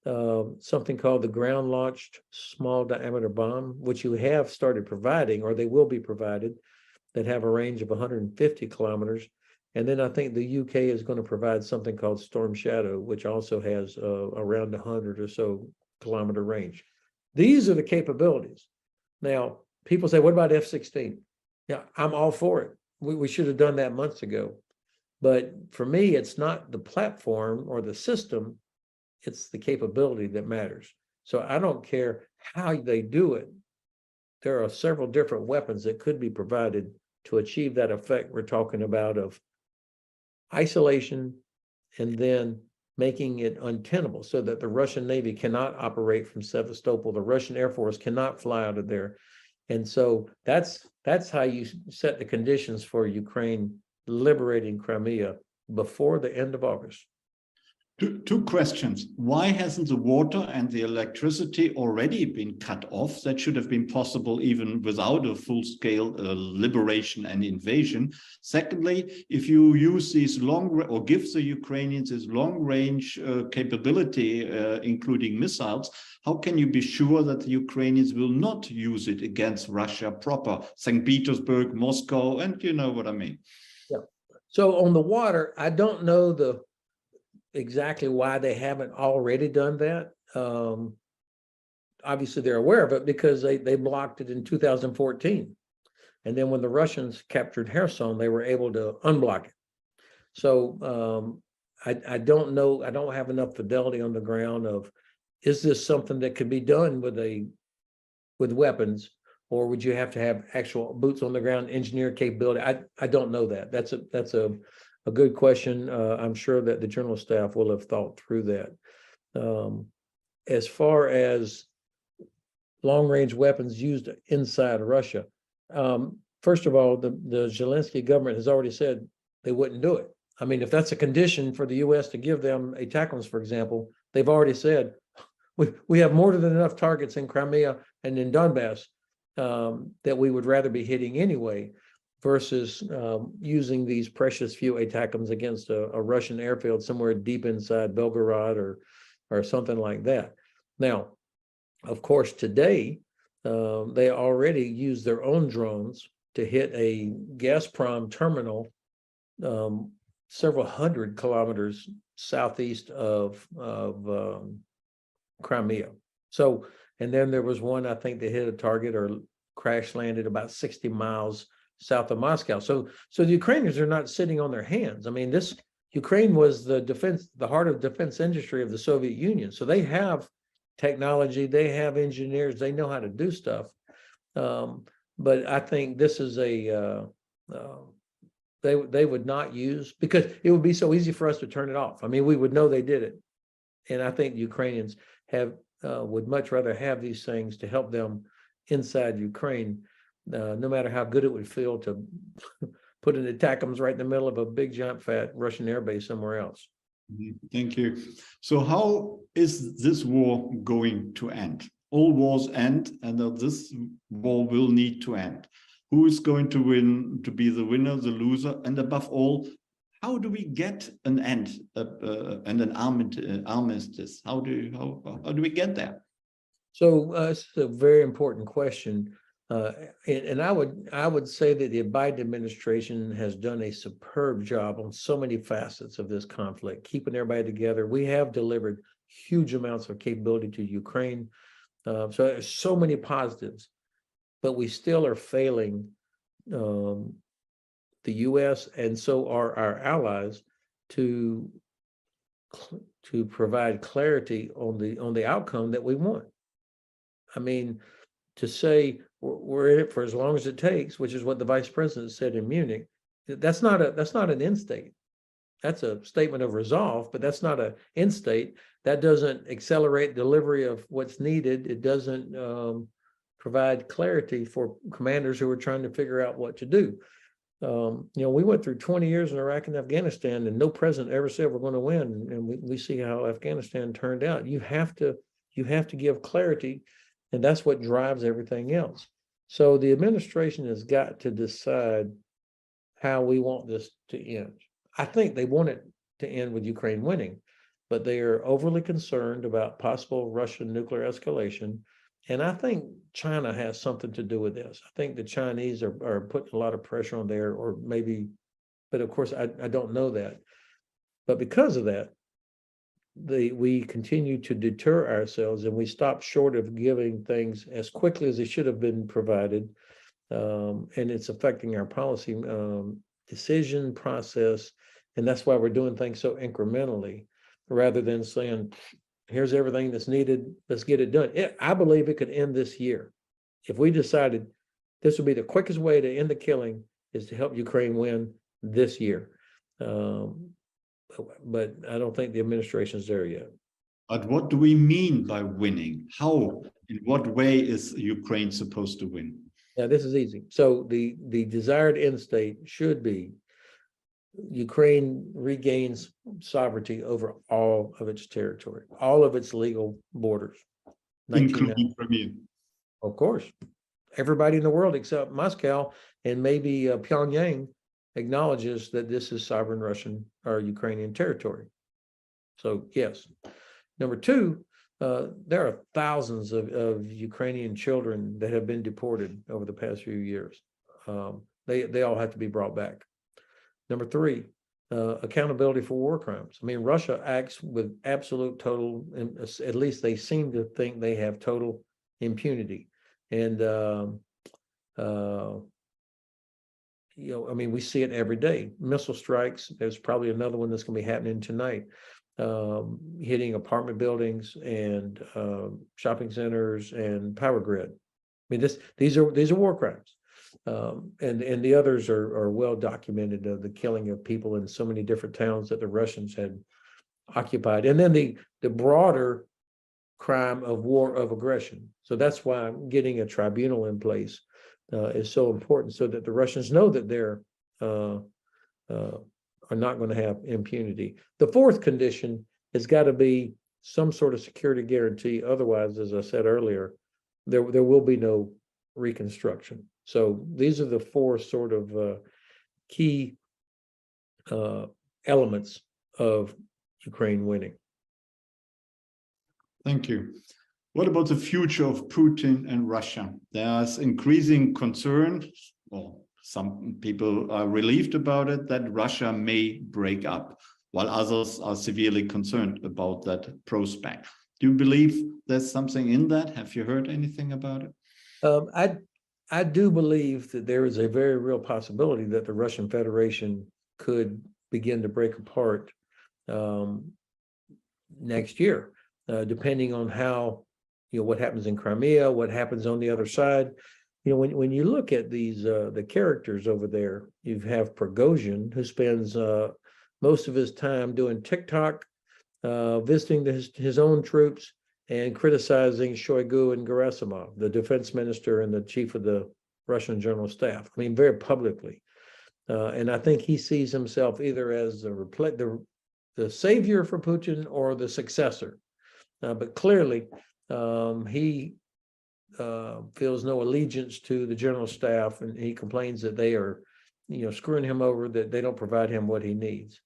Something called the ground-launched small diameter bomb, which you have started providing, or they will be provided, that have a range of 150 kilometers. And then I think the UK is going to provide something called Storm Shadow, which also has around 100 or so kilometer range. These are the capabilities. Now, people say, what about F-16? Yeah, I'm all for it. We should have done that months ago. But for me, it's not the platform or the system, it's the capability that matters. So I don't care how they do it. There are several different weapons that could be provided to achieve that effect we're talking about of isolation and then making it untenable so that the Russian Navy cannot operate from Sevastopol. The Russian Air Force cannot fly out of there. And so that's how you set the conditions for Ukraine liberating Crimea before the end of August. Two questions. Why hasn't the water and the electricity already been cut off? That should have been possible even without a full-scale liberation and invasion. Secondly, if you use these or give the Ukrainians this long-range capability, including missiles, how can you be sure that the Ukrainians will not use it against Russia proper, St. Petersburg, Moscow, and you know what I mean? Yeah. So on the water, I don't know exactly why they haven't already done that. Obviously, they're aware of it because they blocked it in 2014. And then when the Russians captured Kherson, they were able to unblock it. So I don't know. I don't have enough fidelity on the ground of, is this something that could be done with weapons, or would you have to have actual boots on the ground engineer capability? I don't know that. That's a good question. I'm sure that the general staff will have thought through that. As far as long-range weapons used inside Russia, first of all, the Zelensky government has already said they wouldn't do it. I mean, if that's a condition for the U.S. to give them ATACMS, for example, they've already said we have more than enough targets in Crimea and in Donbass that we would rather be hitting anyway, versus using these precious few ATACMS against a Russian airfield somewhere deep inside Belgorod or something like that. Now, of course, today they already use their own drones to hit a Gazprom terminal several hundred kilometers southeast of Crimea. So, and then there was one, I think they hit a target or crash landed about 60 miles south of Moscow. So the Ukrainians are not sitting on their hands. I mean, Ukraine was the heart of defense industry of the Soviet Union. So they have technology, they have engineers, they know how to do stuff. But I think this is they would not use, because it would be so easy for us to turn it off. I mean, we would know they did it. And I think the Ukrainians would much rather have these things to help them inside Ukraine, no matter how good it would feel to put an ATACMS right in the middle of a big giant fat Russian airbase somewhere else. Thank you. So how is this war going to end? All wars end, and this war will need to end. Who is going to win, to be the winner, the loser, and above all, how do we get an end and an armistice? How do we get there? So it's a very important question, and I would say that the Biden administration has done a superb job on so many facets of this conflict, keeping everybody together. We have delivered huge amounts of capability to Ukraine, so there's so many positives, but we still are failing the U.S. and so are our allies to provide clarity on the outcome that we want. I mean, to say we're in it for as long as it takes, which is what the vice president said in Munich, that's not an end state. That's a statement of resolve, but that's not an end state. That doesn't accelerate delivery of what's needed. It doesn't provide clarity for commanders who are trying to figure out what to do. We went through 20 years in Iraq and Afghanistan, and no president ever said we're going to win. And we see how Afghanistan turned out. You have to give clarity, and that's what drives everything else. So the administration has got to decide how we want this to end. I think they want it to end with Ukraine winning, but they are overly concerned about possible Russian nuclear escalation. And I think China has something to do with this. I think the Chinese are putting a lot of pressure on there, or maybe, but of course, I don't know that. But because of that, we continue to deter ourselves, and we stop short of giving things as quickly as they should have been provided. And it's affecting our policy decision process. And that's why we're doing things so incrementally, rather than saying, here's everything that's needed, let's get it done. I believe it could end this year. If we decided this would be the quickest way to end the killing, is to help Ukraine win this year. But I don't think the administration is there yet. But what do we mean by winning? How, in what way is Ukraine supposed to win? Yeah, this is easy. So the desired end state should be Ukraine regains sovereignty over all of its territory, all of its legal borders. Including Crimea. Of course. Everybody in the world except Moscow and maybe Pyongyang acknowledges that this is sovereign Russian or Ukrainian territory. So yes. Number two, there are thousands of Ukrainian children that have been deported over the past few years. They all have to be brought back. Number three, accountability for war crimes. I mean, Russia acts with absolute total, at least they seem to think they have total impunity. And, I mean, we see it every day. Missile strikes, there's probably another one that's going to be happening tonight, hitting apartment buildings and shopping centers and power grid. mean, these are war crimes. And the others are well documented, the killing of people in so many different towns that the Russians had occupied. And then the broader crime of war of aggression. So that's why getting a tribunal in place is so important, so that the Russians know that they're are not going to have impunity. The fourth condition has got to be some sort of security guarantee. Otherwise, as I said earlier, there will be no reconstruction. So these are the four sort of key elements of Ukraine winning. Thank you. What about the future of Putin and Russia? There's increasing concern, well, some people are relieved about it, that Russia may break up, while others are severely concerned about that prospect. Do you believe there's something in that? Have you heard anything about it? I do believe that there is a very real possibility that the Russian Federation could begin to break apart next year, depending on how, what happens in Crimea, what happens on the other side. When you look at these the characters over there, you have Prigozhin, who spends most of his time doing TikTok, visiting his own troops, and criticizing Shoigu and Gerasimov, the defense minister and the chief of the Russian general staff. I mean, very publicly. And I think he sees himself either as the savior for Putin or the successor. But clearly, he feels no allegiance to the general staff, and he complains that they are, screwing him over, that they don't provide him what he needs.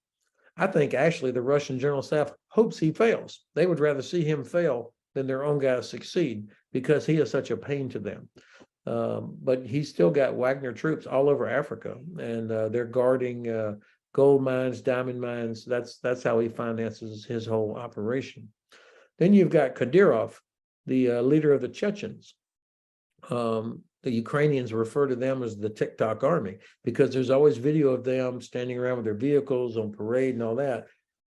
I think actually the Russian general staff hopes he fails. They would rather see him fail than their own guys succeed, because he is such a pain to them. But he's still got Wagner troops all over Africa, and they're guarding gold mines, diamond mines. That's how he finances his whole operation. Then you've got Kadyrov, the leader of the Chechens. The Ukrainians refer to them as the TikTok army, because there's always video of them standing around with their vehicles on parade and all that,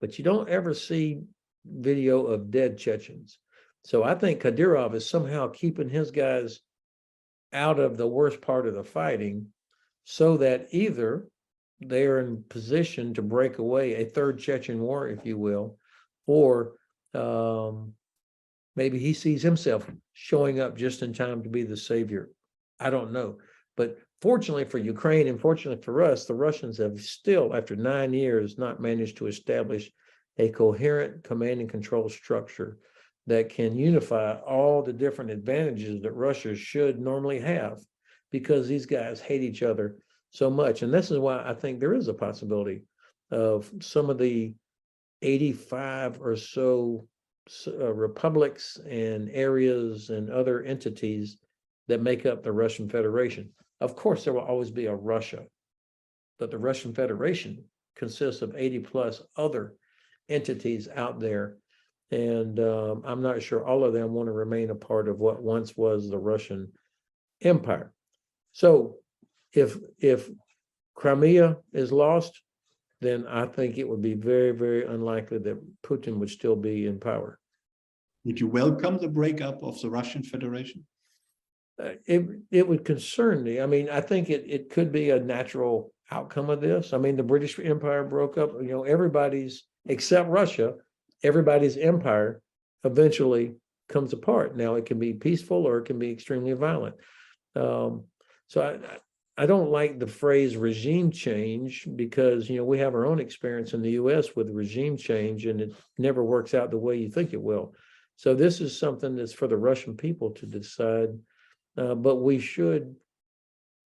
but you don't ever see video of dead Chechens. So I think Kadyrov is somehow keeping his guys out of the worst part of the fighting, so that either they are in position to break away a third Chechen war, if you will, or maybe he sees himself showing up just in time to be the savior. I don't know. But fortunately for Ukraine and fortunately for us, the Russians have still, after 9 years, not managed to establish a coherent command and control structure that can unify all the different advantages that Russia should normally have, because these guys hate each other so much. And this is why I think there is a possibility of some of the 85 or so republics and areas and other entities that make up the Russian Federation. Of course, there will always be a Russia, but the Russian Federation consists of 80 plus other entities out there. And I'm not sure all of them want to remain a part of what once was the Russian Empire. So if Crimea is lost, then I think it would be very, very unlikely that Putin would still be in power. Would you welcome the breakup of the Russian Federation? It would concern me. I mean, I think it could be a natural outcome of this. I mean, the British Empire broke up, everybody's, except Russia, everybody's empire eventually comes apart. Now, it can be peaceful or it can be extremely violent. So I don't like the phrase regime change, because, we have our own experience in the US with regime change, and it never works out the way you think it will. So this is something that's for the Russian people to decide. But we should,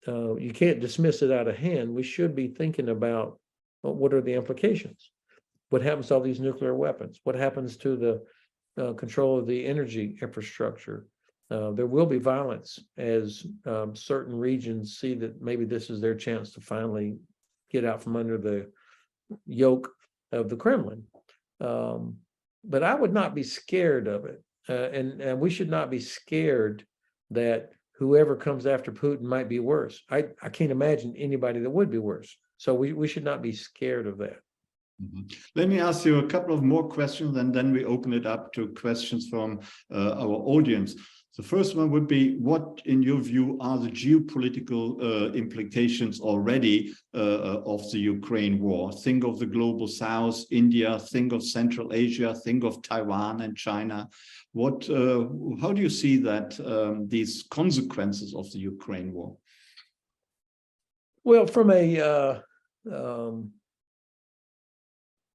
you can't dismiss it out of hand. We should be thinking about, what are the implications? What happens to all these nuclear weapons? What happens to the control of the energy infrastructure? There will be violence as certain regions see that maybe this is their chance to finally get out from under the yoke of the Kremlin. But I would not be scared of it. And we should not be scared that whoever comes after Putin might be worse. I can't imagine anybody that would be worse. So we should not be scared of that. Mm-hmm. Let me ask you a couple of more questions, and then we open it up to questions from our audience. The first one would be, what, in your view, are the geopolitical implications already of the Ukraine war? Think of the global South, India, think of Central Asia, think of Taiwan and China. What, how do you see that, these consequences of the Ukraine war? Well, from a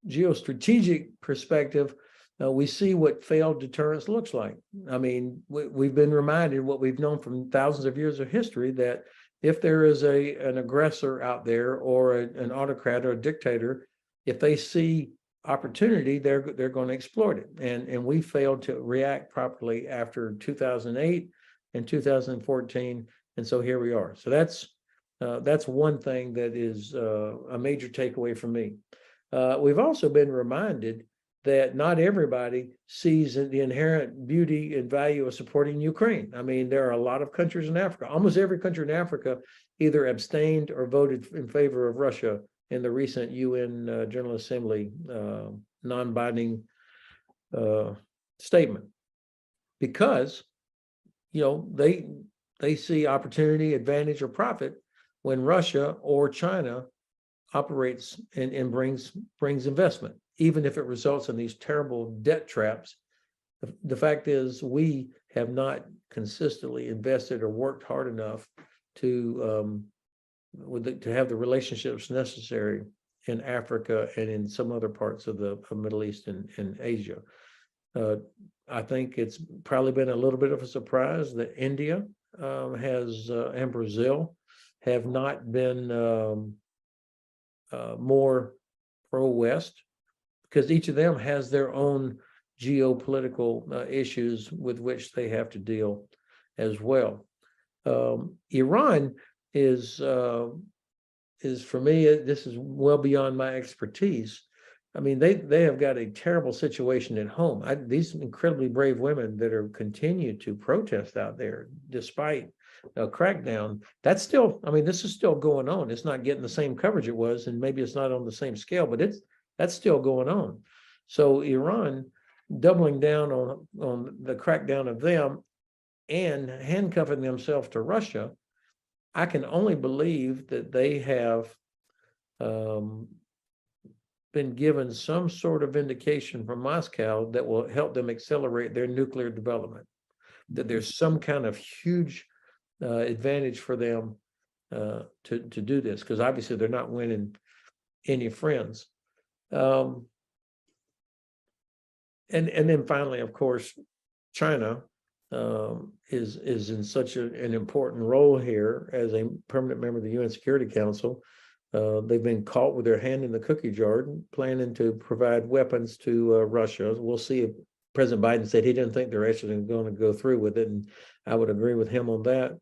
geostrategic perspective, we see what failed deterrence looks like. I mean, we've been reminded what we've known from thousands of years of history, that if there is an aggressor out there, or an autocrat or a dictator, if they see opportunity, they're going to exploit it. And we failed to react properly after 2008 and 2014, and so here we are. So that's one thing that is a major takeaway for me. We've also been reminded that not everybody sees the inherent beauty and value of supporting Ukraine. I mean, there are a lot of countries in Africa. Almost every country in Africa either abstained or voted in favor of Russia in the recent UN General Assembly non-binding statement, because, you know, they see opportunity, advantage, or profit when Russia or China operates and brings investment, even if it results in these terrible debt traps. The fact is, we have not consistently invested or worked hard enough to have the relationships necessary in Africa and in some other parts of the Middle East and Asia. I think it's probably been a little bit of a surprise that India and Brazil have not been more pro-West, because each of them has their own geopolitical issues with which they have to deal as well. Iran is for me, this is well beyond my expertise. I mean, they have got a terrible situation at home. These incredibly brave women that are continue to protest out there despite a crackdown, that's still, I mean, this is still going on. It's not getting the same coverage it was, and maybe it's not on the same scale, but that's still going on. So Iran doubling down on the crackdown of them and handcuffing themselves to Russia, I can only believe that they have been given some sort of indication from Moscow that will help them accelerate their nuclear development, that there's some kind of huge advantage for them to do this, because obviously they're not winning any friends. And then finally, of course, China is in such an important role here as a permanent member of the UN Security Council. They've been caught with their hand in the cookie jar, planning to provide weapons to Russia. We'll see if President Biden said he didn't think they're actually going to go through with it, and I would agree with him on that.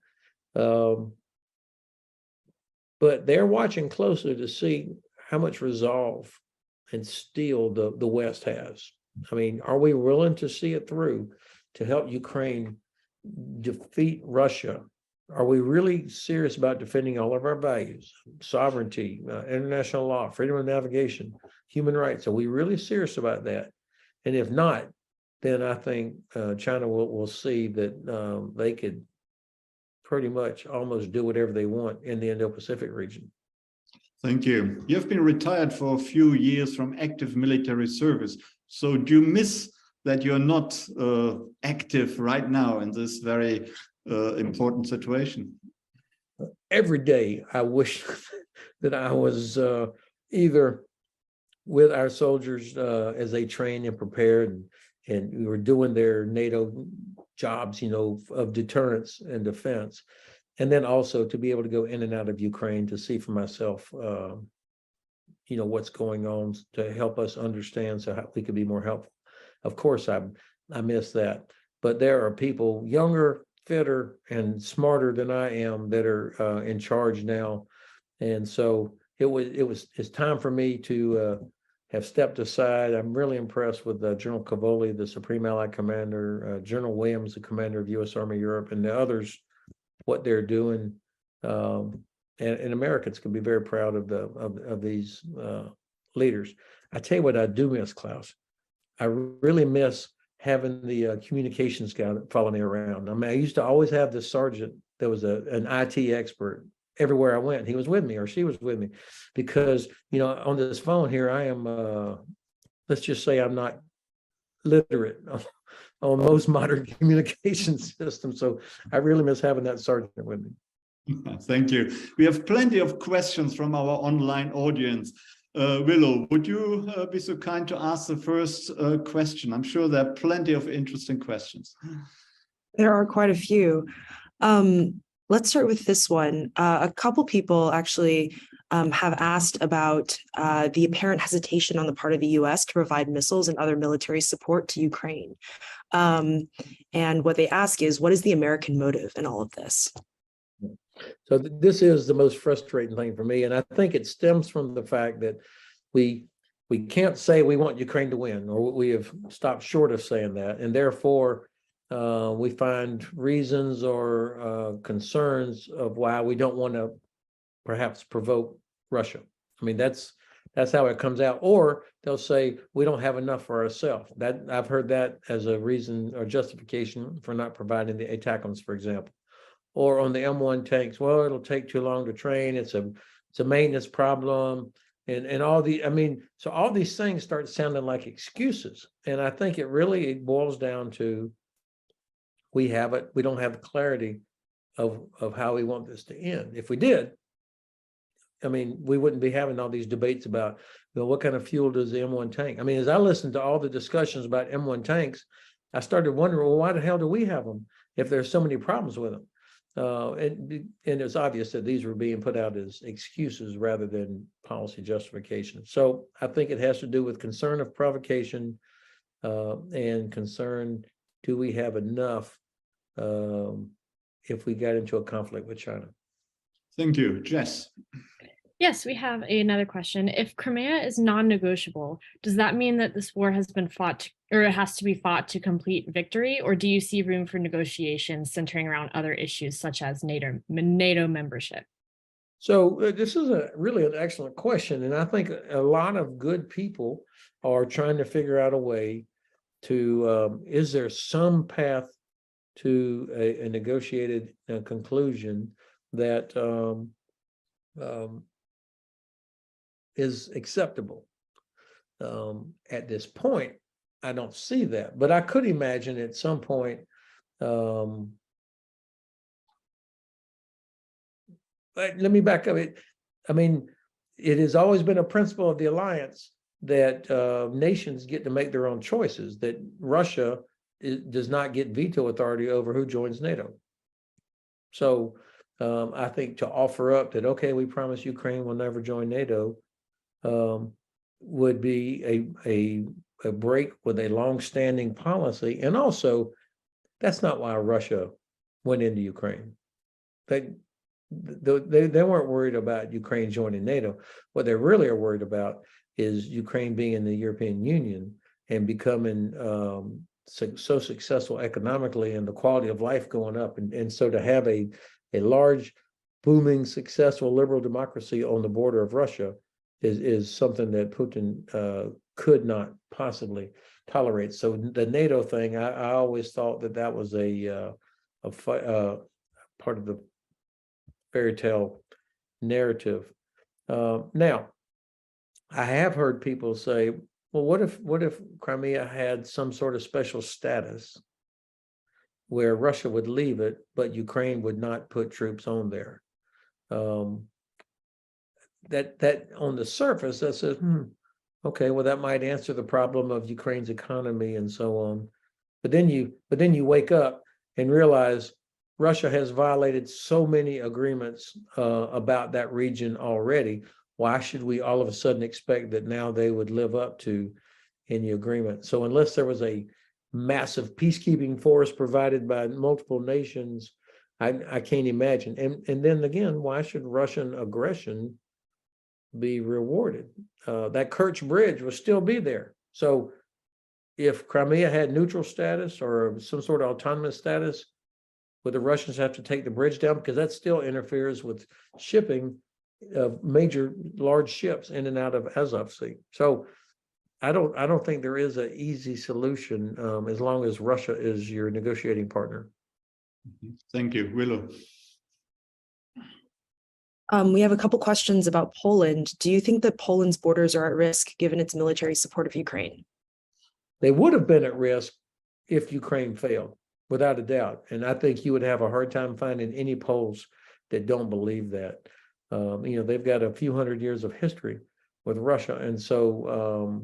But they're watching closely to see how much resolve and steel the West has. I mean, are we willing to see it through to help Ukraine defeat Russia? Are we really serious about defending all of our values, sovereignty, international law, freedom of navigation, human rights? Are we really serious about that? And if not, then I think China will see that they could pretty much almost do whatever they want in the Indo-Pacific region. Thank you. You've been retired for a few years from active military service. So do you miss that you're not active right now in this very important situation? Every day, I wish that I was either with our soldiers as they train and prepared, and we were doing their NATO jobs, you know, of deterrence and defense, and then also to be able to go in and out of Ukraine to see for myself, you know, what's going on, to help us understand so how we could be more helpful. Of course, I miss that, but there are people younger, fitter, and smarter than I am that are in charge now, and so it's time for me to have stepped aside. I'm really impressed with General Cavoli, the Supreme Allied Commander, General Williams, the Commander of U.S. Army Europe, and the others, what they're doing. And Americans can be very proud of these leaders. I tell you what I do miss, Klaus. I really miss having the communications guy follow me around. I mean, I used to always have this sergeant that was an IT expert everywhere I went. He was with me or she was with me because, on this phone here, I am, let's just say I'm not literate on most modern communication systems. So I really miss having that sergeant with me. Thank you. We have plenty of questions from our online audience. Willow, would you be so kind to ask the first question? I'm sure there are plenty of interesting questions. There are quite a few. Let's start with this one. A couple people actually have asked about the apparent hesitation on the part of the U.S. to provide missiles and other military support to Ukraine. And what they ask is, what is the American motive in all of this? So this is the most frustrating thing for me. And I think it stems from the fact that we can't say we want Ukraine to win, or we have stopped short of saying that. And therefore, we find reasons or concerns of why we don't want to perhaps provoke Russia. I mean, that's how it comes out. Or they'll say we don't have enough for ourselves. That I've heard that as a reason or justification for not providing the ATACMS, for example. Or on the M1 tanks, well, it'll take too long to train. It's a maintenance problem, and all so all these things start sounding like excuses. And I think it really boils down to we don't have clarity of how we want this to end. If we did, we wouldn't be having all these debates about, what kind of fuel does the M1 tank? As I listened to all the discussions about M1 tanks, I started wondering, well, why the hell do we have them if there's so many problems with them? And it's obvious that these were being put out as excuses rather than policy justification. So I think it has to do with concern of provocation and concern, do we have enough if we got into a conflict with China? Thank you. Jess. Yes, we have another question. If Crimea is non-negotiable, does that mean that this war has been fought or it has to be fought to complete victory? Or do you see room for negotiations centering around other issues such as NATO membership? So this is really an excellent question. And I think a lot of good people are trying to figure out a way to, is there some path to a negotiated conclusion that is acceptable. At this point, I don't see that, but I could imagine at some point, let me back up it. It has always been a principle of the alliance that nations get to make their own choices, that Russia does not get veto authority over who joins NATO. So I think to offer up that, okay, we promise Ukraine will never join NATO, would be a break with a long-standing policy. And also, that's not why Russia went into Ukraine. They weren't worried about Ukraine joining NATO. What they really are worried about is Ukraine being in the European Union and becoming so successful economically and the quality of life going up. And so to have a large, booming, successful liberal democracy on the border of Russia is something that Putin could not possibly tolerate. So the NATO thing, I always thought that was a part of the fairy tale narrative. Now, I have heard people say, well, what if Crimea had some sort of special status where Russia would leave it, but Ukraine would not put troops on there? That on the surface, that says, okay, well, that might answer the problem of Ukraine's economy and so on. But then you wake up and realize Russia has violated so many agreements about that region already. Why should we all of a sudden expect that now they would live up to any agreement? So unless there was a massive peacekeeping force provided by multiple nations, I can't imagine. And then again, why should Russian aggression be rewarded? That Kerch Bridge will still be there. So if Crimea had neutral status or some sort of autonomous status, would the Russians have to take the bridge down? Because that still interferes with shipping of major large ships in and out of Azov Sea. So I don't think there is an easy solution as long as Russia is your negotiating partner. Thank you, Willow. We have a couple questions about Poland. Do you think that Poland's borders are at risk given its military support of Ukraine? They would have been at risk if Ukraine failed, without a doubt. And I think you would have a hard time finding any Poles that don't believe that. They've got a few hundred years of history with Russia. And so,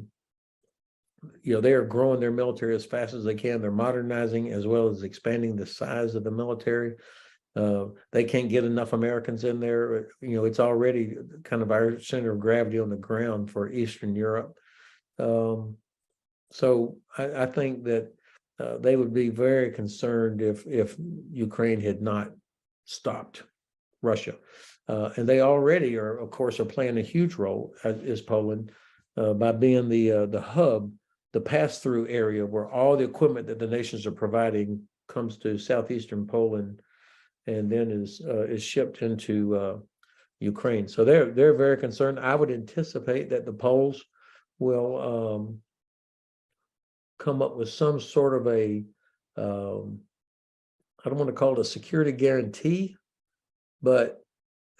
they are growing their military as fast as they can. They're modernizing as well as expanding the size of the military. They can't get enough Americans in there. It's already kind of our center of gravity on the ground for Eastern Europe. So I think that they would be very concerned if Ukraine had not stopped Russia. And they already are, of course, are playing a huge role, as is Poland, by being the hub, the pass-through area where all the equipment that the nations are providing comes to southeastern Poland and then is shipped into Ukraine. So they're very concerned. I would anticipate that the Poles will come up with some sort of a, I don't want to call it a security guarantee, but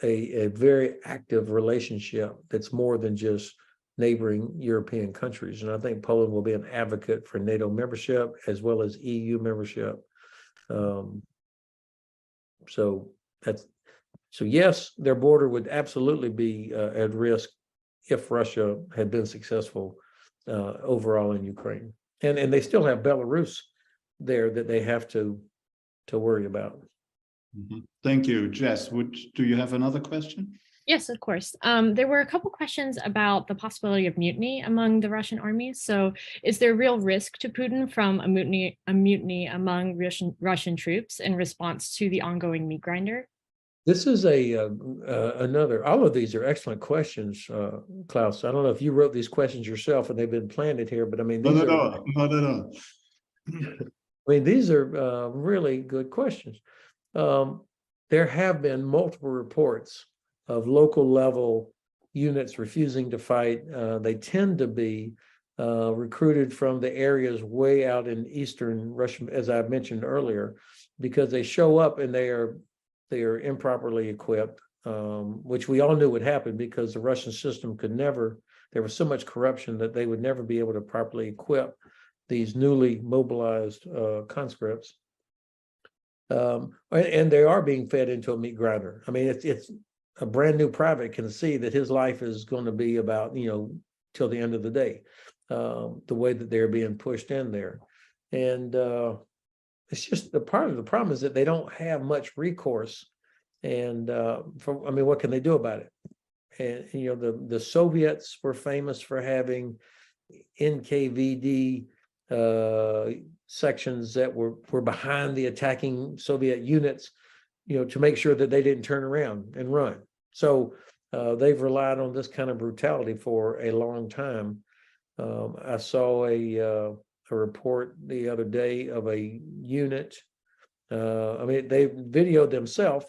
a very active relationship that's more than just neighboring European countries. And I think Poland will be an advocate for NATO membership as well as EU membership. So yes, their border would absolutely be at risk if Russia had been successful overall in Ukraine. And they still have Belarus there that they have to worry about. Thank you, Jess. Do you have another question? Yes, of course. There were a couple questions about the possibility of mutiny among the Russian army. So is there real risk to Putin from a mutiny among Russian troops in response to the ongoing meat grinder? This is another, all of these are excellent questions, Klaus. I don't know if you wrote these questions yourself and they've been planted here, but I mean, these not at all. I mean, these are really good questions. There have been multiple reports of local level units refusing to fight. They tend to be recruited from the areas way out in eastern Russia, as I mentioned earlier, because they show up and they are improperly equipped, which we all knew would happen because the Russian system could never, there was so much corruption that they would never be able to properly equip these newly mobilized conscripts. And they are being fed into a meat grinder. I mean, it's a brand new private can see that his life is going to be about, till the end of the day, the way that they're being pushed in there. And it's just the part of the problem is that they don't have much recourse. And what can they do about it? And, the Soviets were famous for having NKVD sections that were behind the attacking Soviet units, to make sure that they didn't turn around and run. So they've relied on this kind of brutality for a long time. I saw a report the other day of a unit. They videoed themselves.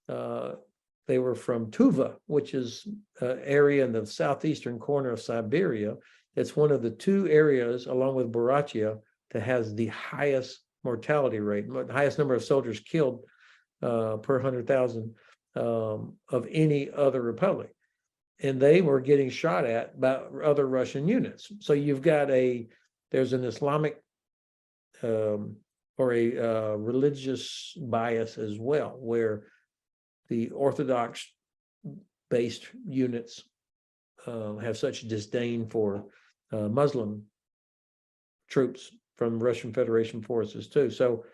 They were from Tuva, which is an area in the southeastern corner of Siberia. It's one of the two areas, along with Buryatia, that has the highest mortality rate, the highest number of soldiers killed per 100,000 of any other republic. And they were getting shot at by other Russian units. So you've got there's an Islamic or a religious bias as well, where the Orthodox-based units have such disdain for Muslim troops from Russian Federation forces too. So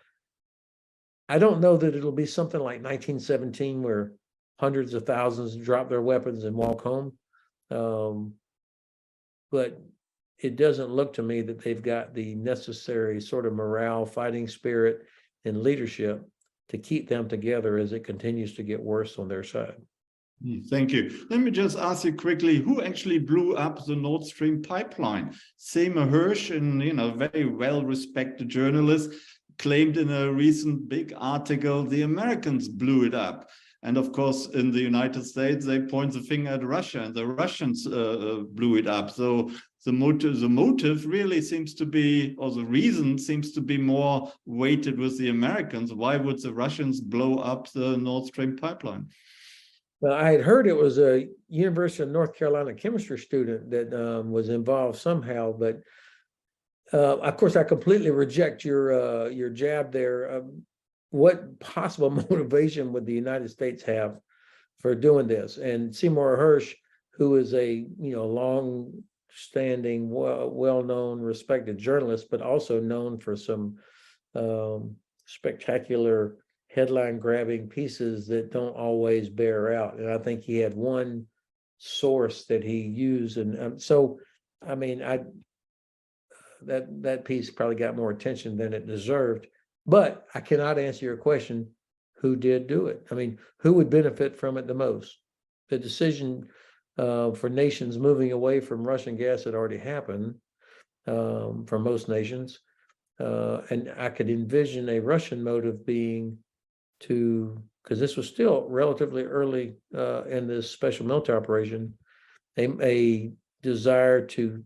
I don't know that it'll be something like 1917 where hundreds of thousands drop their weapons and walk home. But it doesn't look to me that they've got the necessary sort of morale, fighting spirit, and leadership to keep them together as it continues to get worse on their side. Thank you. Let me just ask you quickly, who actually blew up the Nord Stream pipeline? Seymour Hersh, a very well-respected journalist, claimed in a recent big article the Americans blew it up. And of course, in the United States, they point the finger at Russia, and the Russians blew it up. So the motive really seems to be, or the reason seems to be more weighted with the Americans. Why would the Russians blow up the Nord Stream pipeline? Well, I had heard it was a University of North Carolina chemistry student that was involved somehow, but of course, I completely reject your jab there. What possible motivation would the United States have for doing this? And Seymour Hersh, who is a long-standing, well-known, respected journalist, but also known for some spectacular headline-grabbing pieces that don't always bear out. And I think he had one source that he used, and so I mean, that piece probably got more attention than it deserved. But I cannot answer your question, who did do it? I mean, who would benefit from it the most? The decision for nations moving away from Russian gas had already happened for most nations. And I could envision a Russian motive being because this was still relatively early in this special military operation, a desire to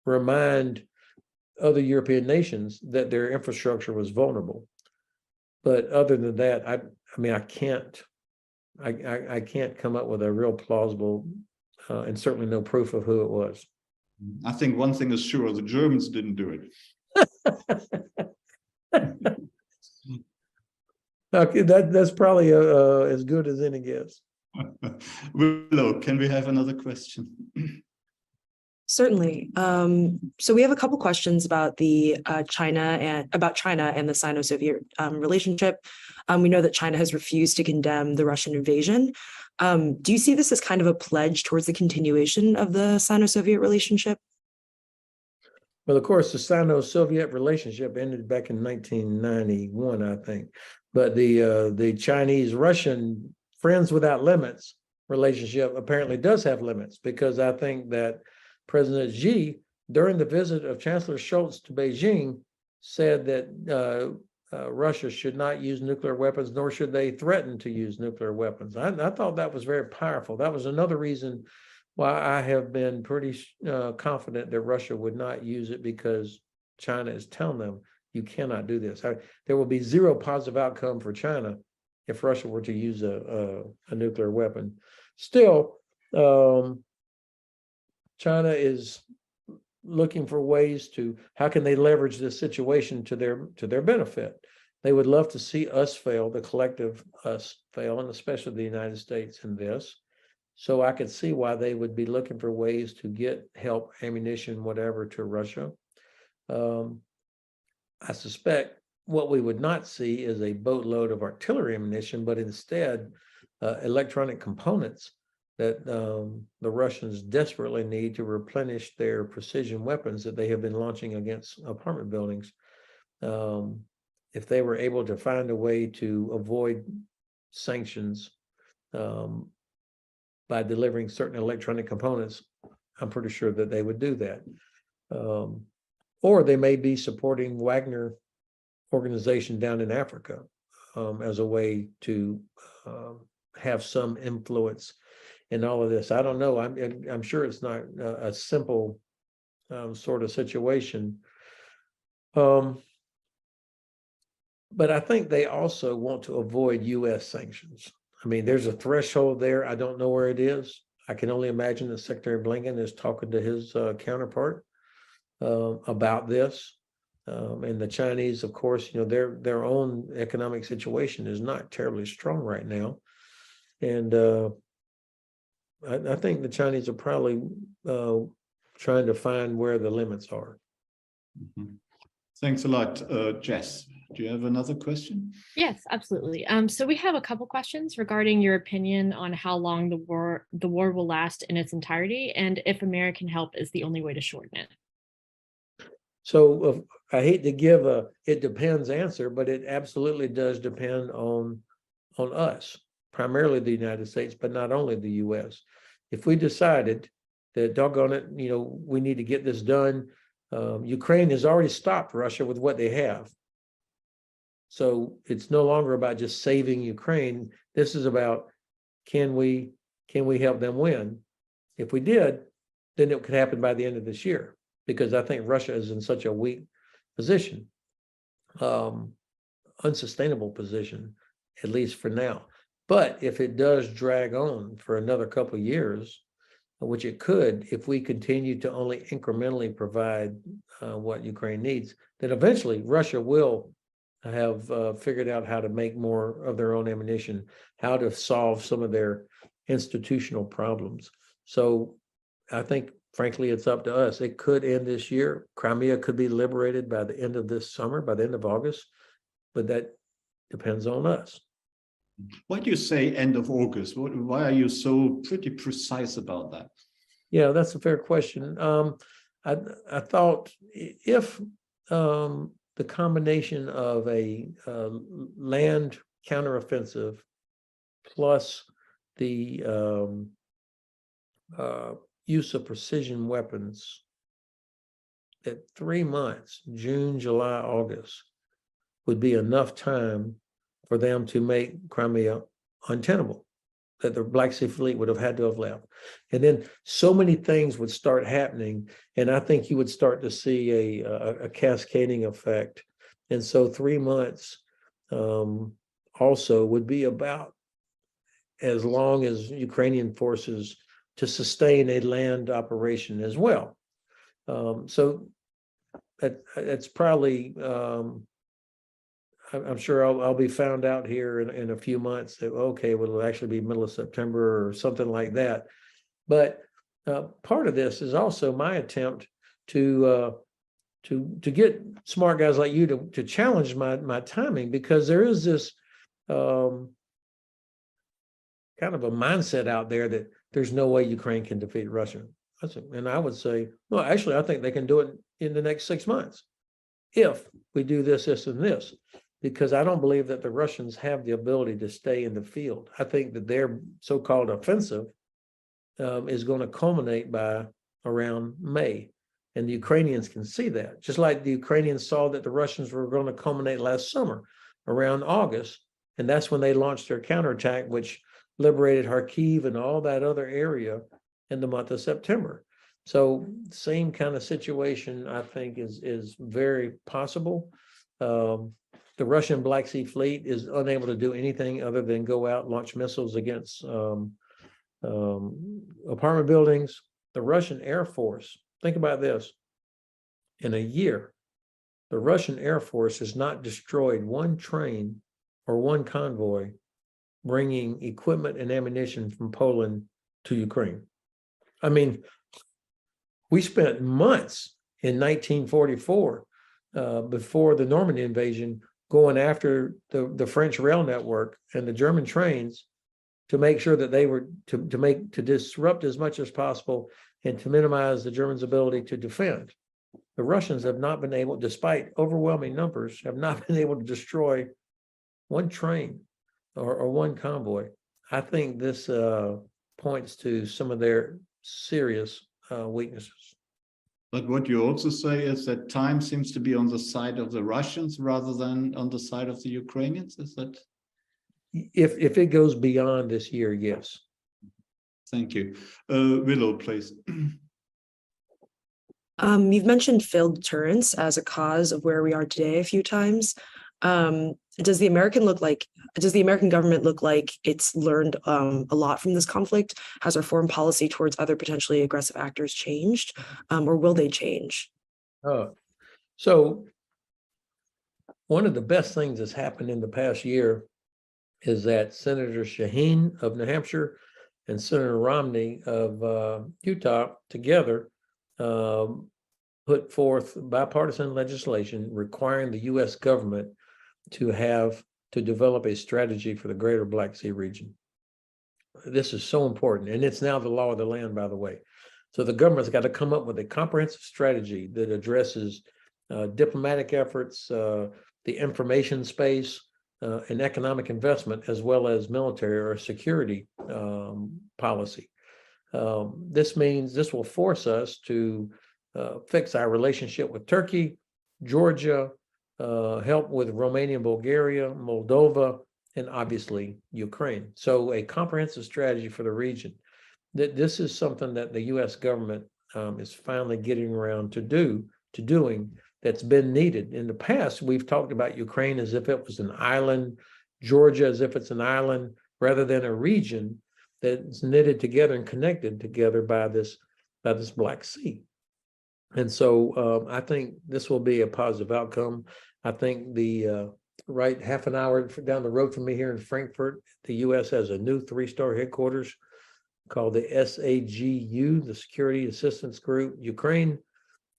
remind other European nations that their infrastructure was vulnerable. But other than that, I mean, I can't come up with a real plausible and certainly no proof of who it was. I think one thing is sure, the Germans didn't do it. Okay, that's probably as good as any guess. Willow, can we have another question? Certainly. So we have a couple questions about China and the Sino-Soviet relationship. We know that China has refused to condemn the Russian invasion. Do you see this as kind of a pledge towards the continuation of the Sino-Soviet relationship? Well, of course, the Sino-Soviet relationship ended back in 1991, I think. But the Chinese-Russian Friends Without Limits relationship apparently does have limits, because I think that President Xi, during the visit of Chancellor Scholz to Beijing, said that Russia should not use nuclear weapons, nor should they threaten to use nuclear weapons. I thought that was very powerful. That was another reason why I have been pretty confident that Russia would not use it, because China is telling them, you cannot do this. There will be zero positive outcome for China if Russia were to use a nuclear weapon. Still, China is looking for ways to, how can they leverage this situation to their benefit? They would love to see us fail, the collective us fail, and especially the United States in this. So I could see why they would be looking for ways to get help, ammunition, whatever, to Russia. I suspect what we would not see is a boatload of artillery ammunition, but instead electronic components that the Russians desperately need to replenish their precision weapons that they have been launching against apartment buildings. If they were able to find a way to avoid sanctions by delivering certain electronic components, I'm pretty sure that they would do that. Or they may be supporting Wagner organization down in Africa as a way to have some influence in all of this. I don't know. I'm sure it's not a simple sort of situation. But I think they also want to avoid U.S. sanctions. I mean, there's a threshold there. I don't know where it is. I can only imagine that Secretary Blinken is talking to his counterpart about this. And the Chinese, of course, their own economic situation is not terribly strong right now. And I think the Chinese are probably trying to find where the limits are. Mm-hmm. Thanks a lot. Jess, do you have another question? Yes, absolutely. So we have a couple questions regarding your opinion on how long the war will last in its entirety, and if American help is the only way to shorten it. So I hate to give a "it depends" answer, but it absolutely does depend on us, primarily the United States, but not only the U.S. If we decided that, doggone it, we need to get this done. Ukraine has already stopped Russia with what they have. So it's no longer about just saving Ukraine. This is about, can we help them win? If we did, then it could happen by the end of this year, because I think Russia is in such a weak position, unsustainable position, at least for now. But if it does drag on for another couple of years, which it could, if we continue to only incrementally provide what Ukraine needs, then eventually Russia will have figured out how to make more of their own ammunition, how to solve some of their institutional problems. So I think, frankly, it's up to us. It could end this year. Crimea could be liberated by the end of this summer, by the end of August, but that depends on us. Why do you say end of August? Why are you so pretty precise about that? Yeah, that's a fair question. I thought if the combination of a land counteroffensive plus the use of precision weapons, that 3 months, June, July, August, would be enough time for them to make Crimea untenable, that the Black Sea Fleet would have had to have left. And then so many things would start happening, and I think you would start to see a cascading effect. And so 3 months also would be about as long as Ukrainian forces to sustain a land operation as well. So that's probably, I'm sure I'll be found out here in a few months that, okay, well, it'll actually be middle of September or something like that. But part of this is also my attempt to get smart guys like you to challenge my timing, because there is this kind of a mindset out there that there's no way Ukraine can defeat Russia. And I would say, well, actually, I think they can do it in the next 6 months if we do this, this, and this. Because I don't believe that the Russians have the ability to stay in the field. I think that their so-called offensive is going to culminate by around May. And the Ukrainians can see that, just like the Ukrainians saw that the Russians were going to culminate last summer around August. And that's when they launched their counterattack, which liberated Kharkiv and all that other area in the month of September. So same kind of situation, I think, is very possible. The Russian Black Sea Fleet is unable to do anything other than go out, launch missiles against apartment buildings. The Russian Air Force, think about this, in a year, the Russian Air Force has not destroyed one train or one convoy bringing equipment and ammunition from Poland to Ukraine. I mean, we spent months in 1944, before the Normandy invasion, going after the French rail network and the German trains to make sure that they were to disrupt as much as possible and to minimize the Germans' ability to defend. The Russians have not been able, despite overwhelming numbers, have not been able to destroy one train or one convoy. I think this points to some of their serious weaknesses. But what you also say is that time seems to be on the side of the Russians rather than on the side of the Ukrainians. Is that? If it goes beyond this year, yes. Thank you. Willow, please. You've mentioned failed deterrence as a cause of where we are today a few times. Does the American government look like it's learned a lot from this conflict? Has our foreign policy towards other potentially aggressive actors changed, or will they change? So one of the best things that's happened in the past year is that Senator Shaheen of New Hampshire and Senator Romney of Utah together put forth bipartisan legislation requiring the U.S. government to develop a strategy for the greater Black Sea region. This is so important, and it's now the law of the land, by the way. So the government's got to come up with a comprehensive strategy that addresses diplomatic efforts, the information space, and economic investment, as well as military or security policy. This means this will force us to fix our relationship with Turkey, Georgia, help with Romania, Bulgaria, Moldova, and obviously Ukraine. So a comprehensive strategy for the region. This is something that the U.S. government is finally getting around to doing that's been needed. In the past, we've talked about Ukraine as if it was an island, Georgia as if it's an island, rather than a region that's knitted together and connected together by this Black Sea. And so I think this will be a positive outcome. I think the right half an hour down the road from me here in Frankfurt, the U.S. has a new 3-star headquarters called the SAGU, the Security Assistance Group Ukraine,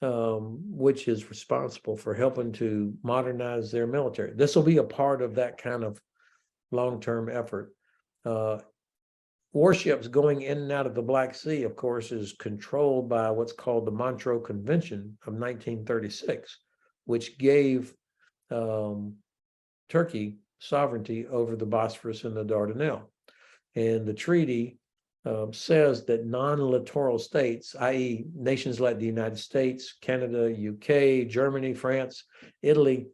which is responsible for helping to modernize their military. This will be a part of that kind of long-term effort. Warships going in and out of the Black Sea, of course, is controlled by what's called the Montreux Convention of 1936, which gave Turkey sovereignty over the Bosphorus and the Dardanelles. And the treaty says that non-littoral states, i.e. nations like the United States, Canada, UK, Germany, France, Italy,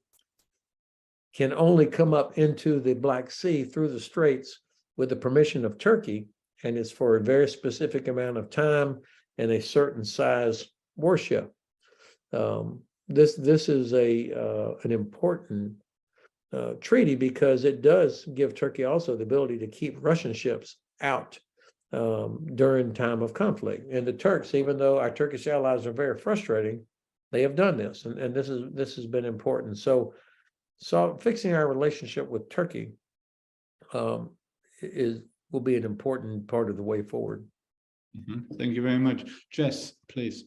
can only come up into the Black Sea through the straits with the permission of Turkey, and it's for a very specific amount of time and a certain size warship. This is an important treaty because it does give Turkey also the ability to keep Russian ships out during time of conflict. And the Turks, even though our Turkish allies are very frustrating, they have done this, and this has been important. So fixing our relationship with Turkey will be an important part of the way forward. Thank you very much. Jess, please.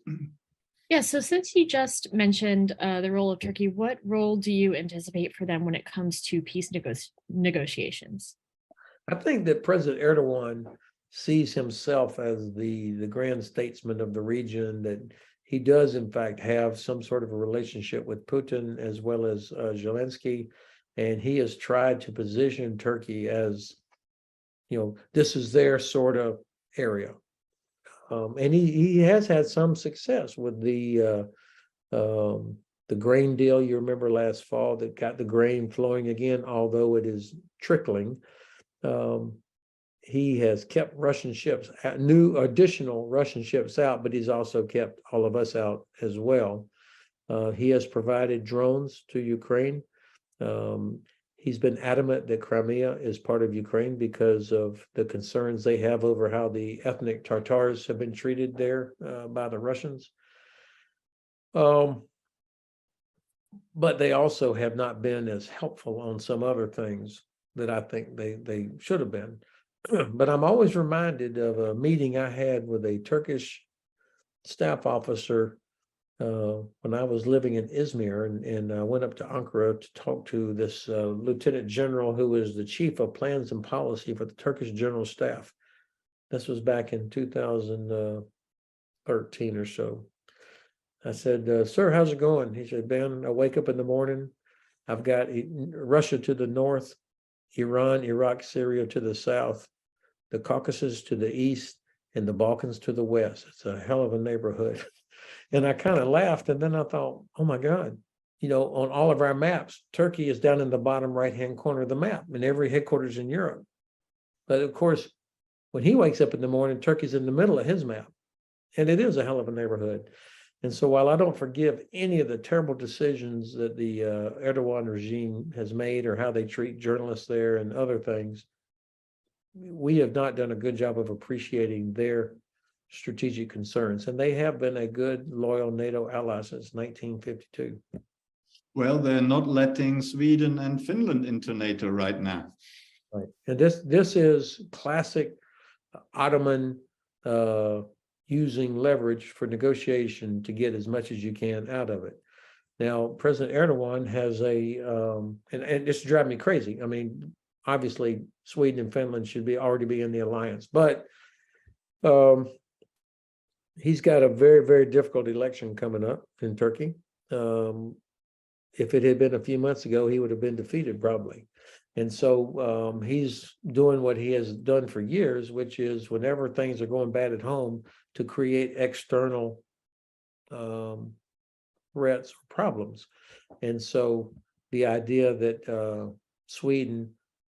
Yeah, so since you just mentioned the role of Turkey, what role do you anticipate for them when it comes to peace negotiations? I think that President Erdogan sees himself as the grand statesman of the region, that he does in fact have some sort of a relationship with Putin as well as Zelensky, and he has tried to position Turkey as, this is their sort of area. And he has had some success with the grain deal. You remember last fall that got the grain flowing again, although it is trickling. He has kept Russian ships, new additional Russian ships out, but he's also kept all of us out as well. He has provided drones to Ukraine. He's been adamant that Crimea is part of Ukraine because of the concerns they have over how the ethnic Tatars have been treated there by the Russians. But they also have not been as helpful on some other things that I think they should have been. But I'm always reminded of a meeting I had with a Turkish staff officer when I was living in Izmir, and I went up to Ankara to talk to this lieutenant general who was the chief of plans and policy for the Turkish General Staff. This was back in 2013 or so. I said, sir, how's it going? He said, Ben, I wake up in the morning. I've got Russia to the north, Iran, Iraq, Syria to the south, the Caucasus to the east, and the Balkans to the west. It's a hell of a neighborhood. And I kind of laughed, and then I thought, oh my God, on all of our maps, Turkey is down in the bottom right-hand corner of the map, and every headquarters in Europe. But of course, when he wakes up in the morning, Turkey's in the middle of his map, and it is a hell of a neighborhood. And so while I don't forgive any of the terrible decisions that the Erdogan regime has made or how they treat journalists there and other things, we have not done a good job of appreciating their strategic concerns. And they have been a good, loyal NATO ally since 1952. Well, they're not letting Sweden and Finland into NATO right now. Right. And this is classic Ottoman using leverage for negotiation to get as much as you can out of it. Now, President Erdogan has and this drives me crazy. I mean, obviously, Sweden and Finland should already be in the alliance, but he's got a very, very difficult election coming up in Turkey. If it had been a few months ago, he would have been defeated probably. And so he's doing what he has done for years, which is whenever things are going bad at home, to create external threats or problems. And so the idea that Sweden,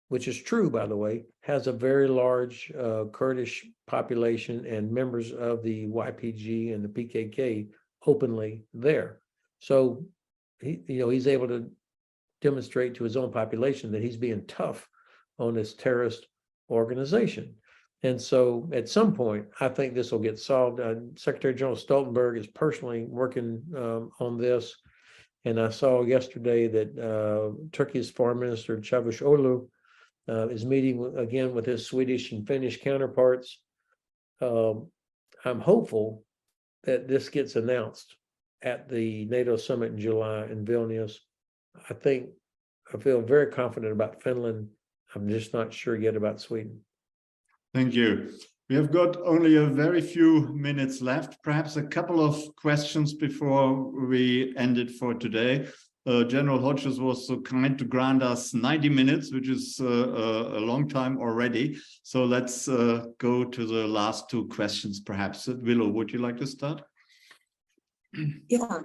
which is true, by the way, has a very large Kurdish population and members of the YPG and the PKK openly there. So he's able to demonstrate to his own population that he's being tough on this terrorist organization. And so at some point, I think this will get solved. Secretary General Stoltenberg is personally working on this. And I saw yesterday that Turkey's Foreign Minister Çavuşoğlu is meeting again with his Swedish and Finnish counterparts. I'm hopeful that this gets announced at the NATO summit in July in Vilnius. I feel very confident about Finland. I'm just not sure yet about Sweden. Thank you. We have got only a very few minutes left, perhaps a couple of questions before we end it for today. General Hodges was so kind to grant us 90 minutes, which is a long time already. So let's go to the last two questions, perhaps. Willow, would you like to start? Yeah.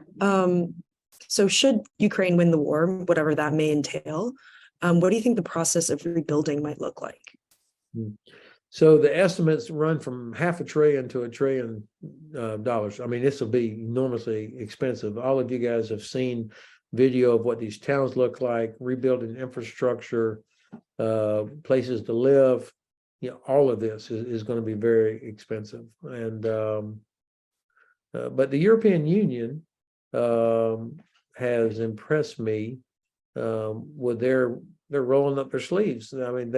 So should Ukraine win the war, whatever that may entail, what do you think the process of rebuilding might look like? So the estimates run from $500 billion to $1 trillion. I mean, this will be enormously expensive. All of you guys have seen video of what these towns look like, rebuilding infrastructure, places to live. All of this is going to be very expensive. And but the European Union has impressed me with they're rolling up their sleeves. I mean,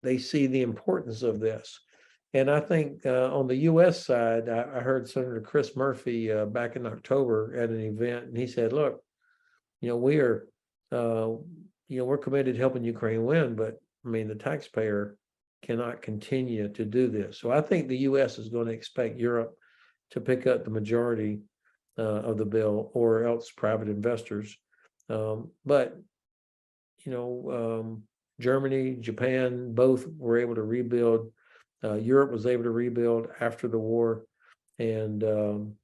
they see the importance of this. And I think on the U.S. side, I heard Senator Chris Murphy back in October at an event, and he said, look, we're committed to helping Ukraine win, but I mean, the taxpayer cannot continue to do this. So I think the U.S. is going to expect Europe to pick up the majority of the bill, or else private investors. But Germany, Japan, both were able to rebuild. Europe was able to rebuild after the war, and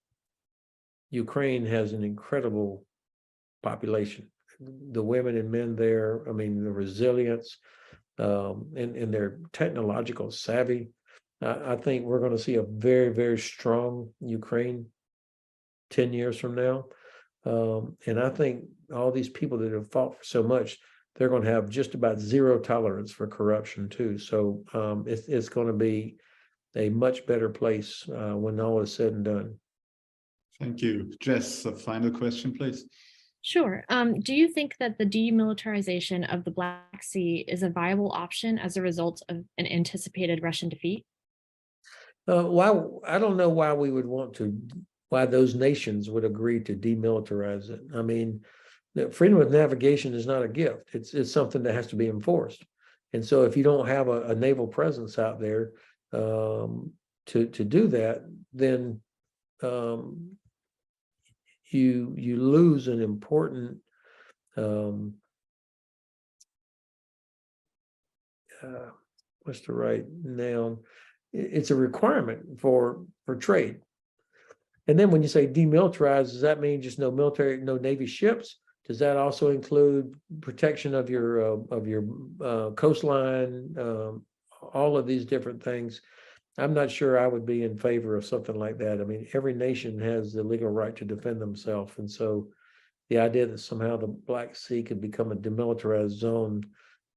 Ukraine has an incredible population. The women and men there, I mean, the resilience and their technological savvy. I think we're going to see a very, very strong Ukraine 10 years from now. And I think all these people that have fought for so much, they're going to have just about zero tolerance for corruption too. So it's going to be a much better place when all is said and done. Thank you. Jess, a final question, please. Sure. Do you think that the demilitarization of the Black Sea is a viable option as a result of an anticipated Russian defeat? I don't know why we would why those nations would agree to demilitarize it. I mean, freedom of navigation is not a gift. It's something that has to be enforced. And so if you don't have a naval presence out there to do that, then you lose an important what's the right noun? It's a requirement for trade. And then when you say demilitarize, does that mean just no military, no Navy ships? Does that also include protection of your coastline? All of these different things. I'm not sure I would be in favor of something like that. I mean, every nation has the legal right to defend themselves. And so the idea that somehow the Black Sea could become a demilitarized zone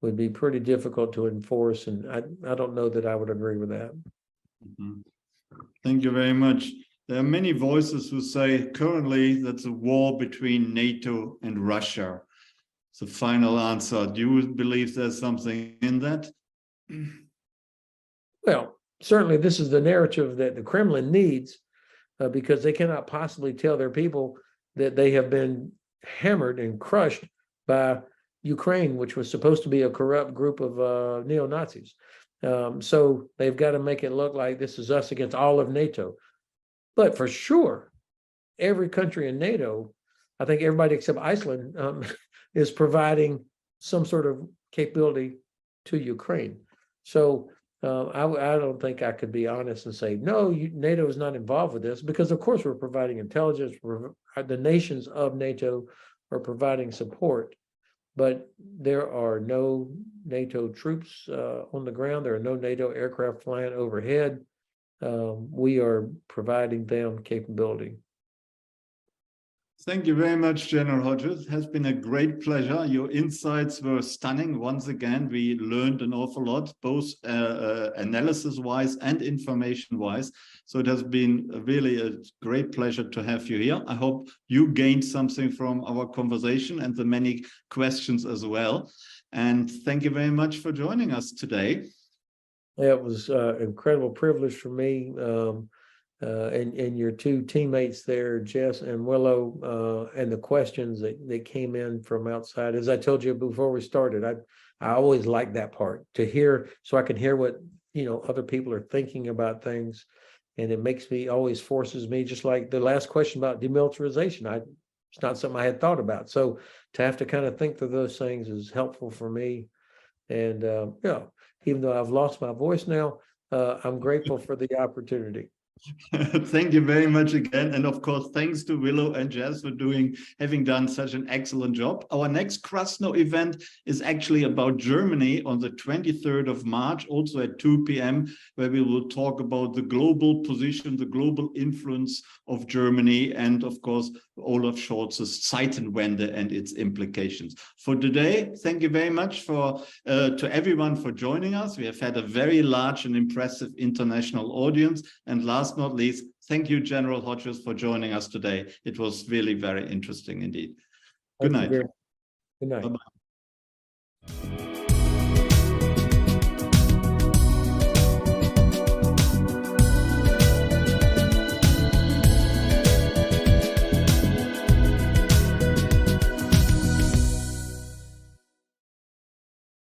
would be pretty difficult to enforce. And I don't know that I would agree with that. Mm-hmm. Thank you very much. There are many voices who say currently that's a war between NATO and Russia. It's the final answer. Do you believe there's something in that? Well, certainly this is the narrative that the Kremlin needs because they cannot possibly tell their people that they have been hammered and crushed by Ukraine, which was supposed to be a corrupt group of neo-Nazis. So they've got to make it look like this is us against all of NATO. But for sure, every country in NATO, I think everybody except Iceland is providing some sort of capability to Ukraine. So I don't think I could be honest and say, no, NATO is not involved with this, because of course we're providing intelligence. The nations of NATO are providing support. but there are no NATO troops on the ground. There are no NATO aircraft flying overhead. We are providing them capability. Thank you very much, General Hodges. It has been a great pleasure. Your insights were stunning. Once again, we learned an awful lot, both analysis-wise and information-wise. So it has been really a great pleasure to have you here. I hope you gained something from our conversation and the many questions as well. And thank you very much for joining us today. It was an incredible privilege for me. And your two teammates there, Jess and Willow, and the questions that came in from outside. As I told you before we started, I always like that part, to hear, so I can hear what other people are thinking about things, and it makes me, always forces me, just like the last question about demilitarization. It's not something I had thought about, so to have to kind of think through those things is helpful for me. And even though I've lost my voice now, I'm grateful for the opportunity. Thank you very much again. And of course, thanks to Willow and Jess for having done such an excellent job. Our next Krasno event is actually about Germany on the 23rd of March, also at 2 p.m., where we will talk about the global position, the global influence of Germany, and of course, Olaf Scholz's Zeitenwende and its implications. For today, thank you very much to everyone for joining us. We have had a very large and impressive international audience. And last but not least, thank you, General Hodges, for joining us today. It was really very interesting indeed. Good night. Good night. Bye-bye.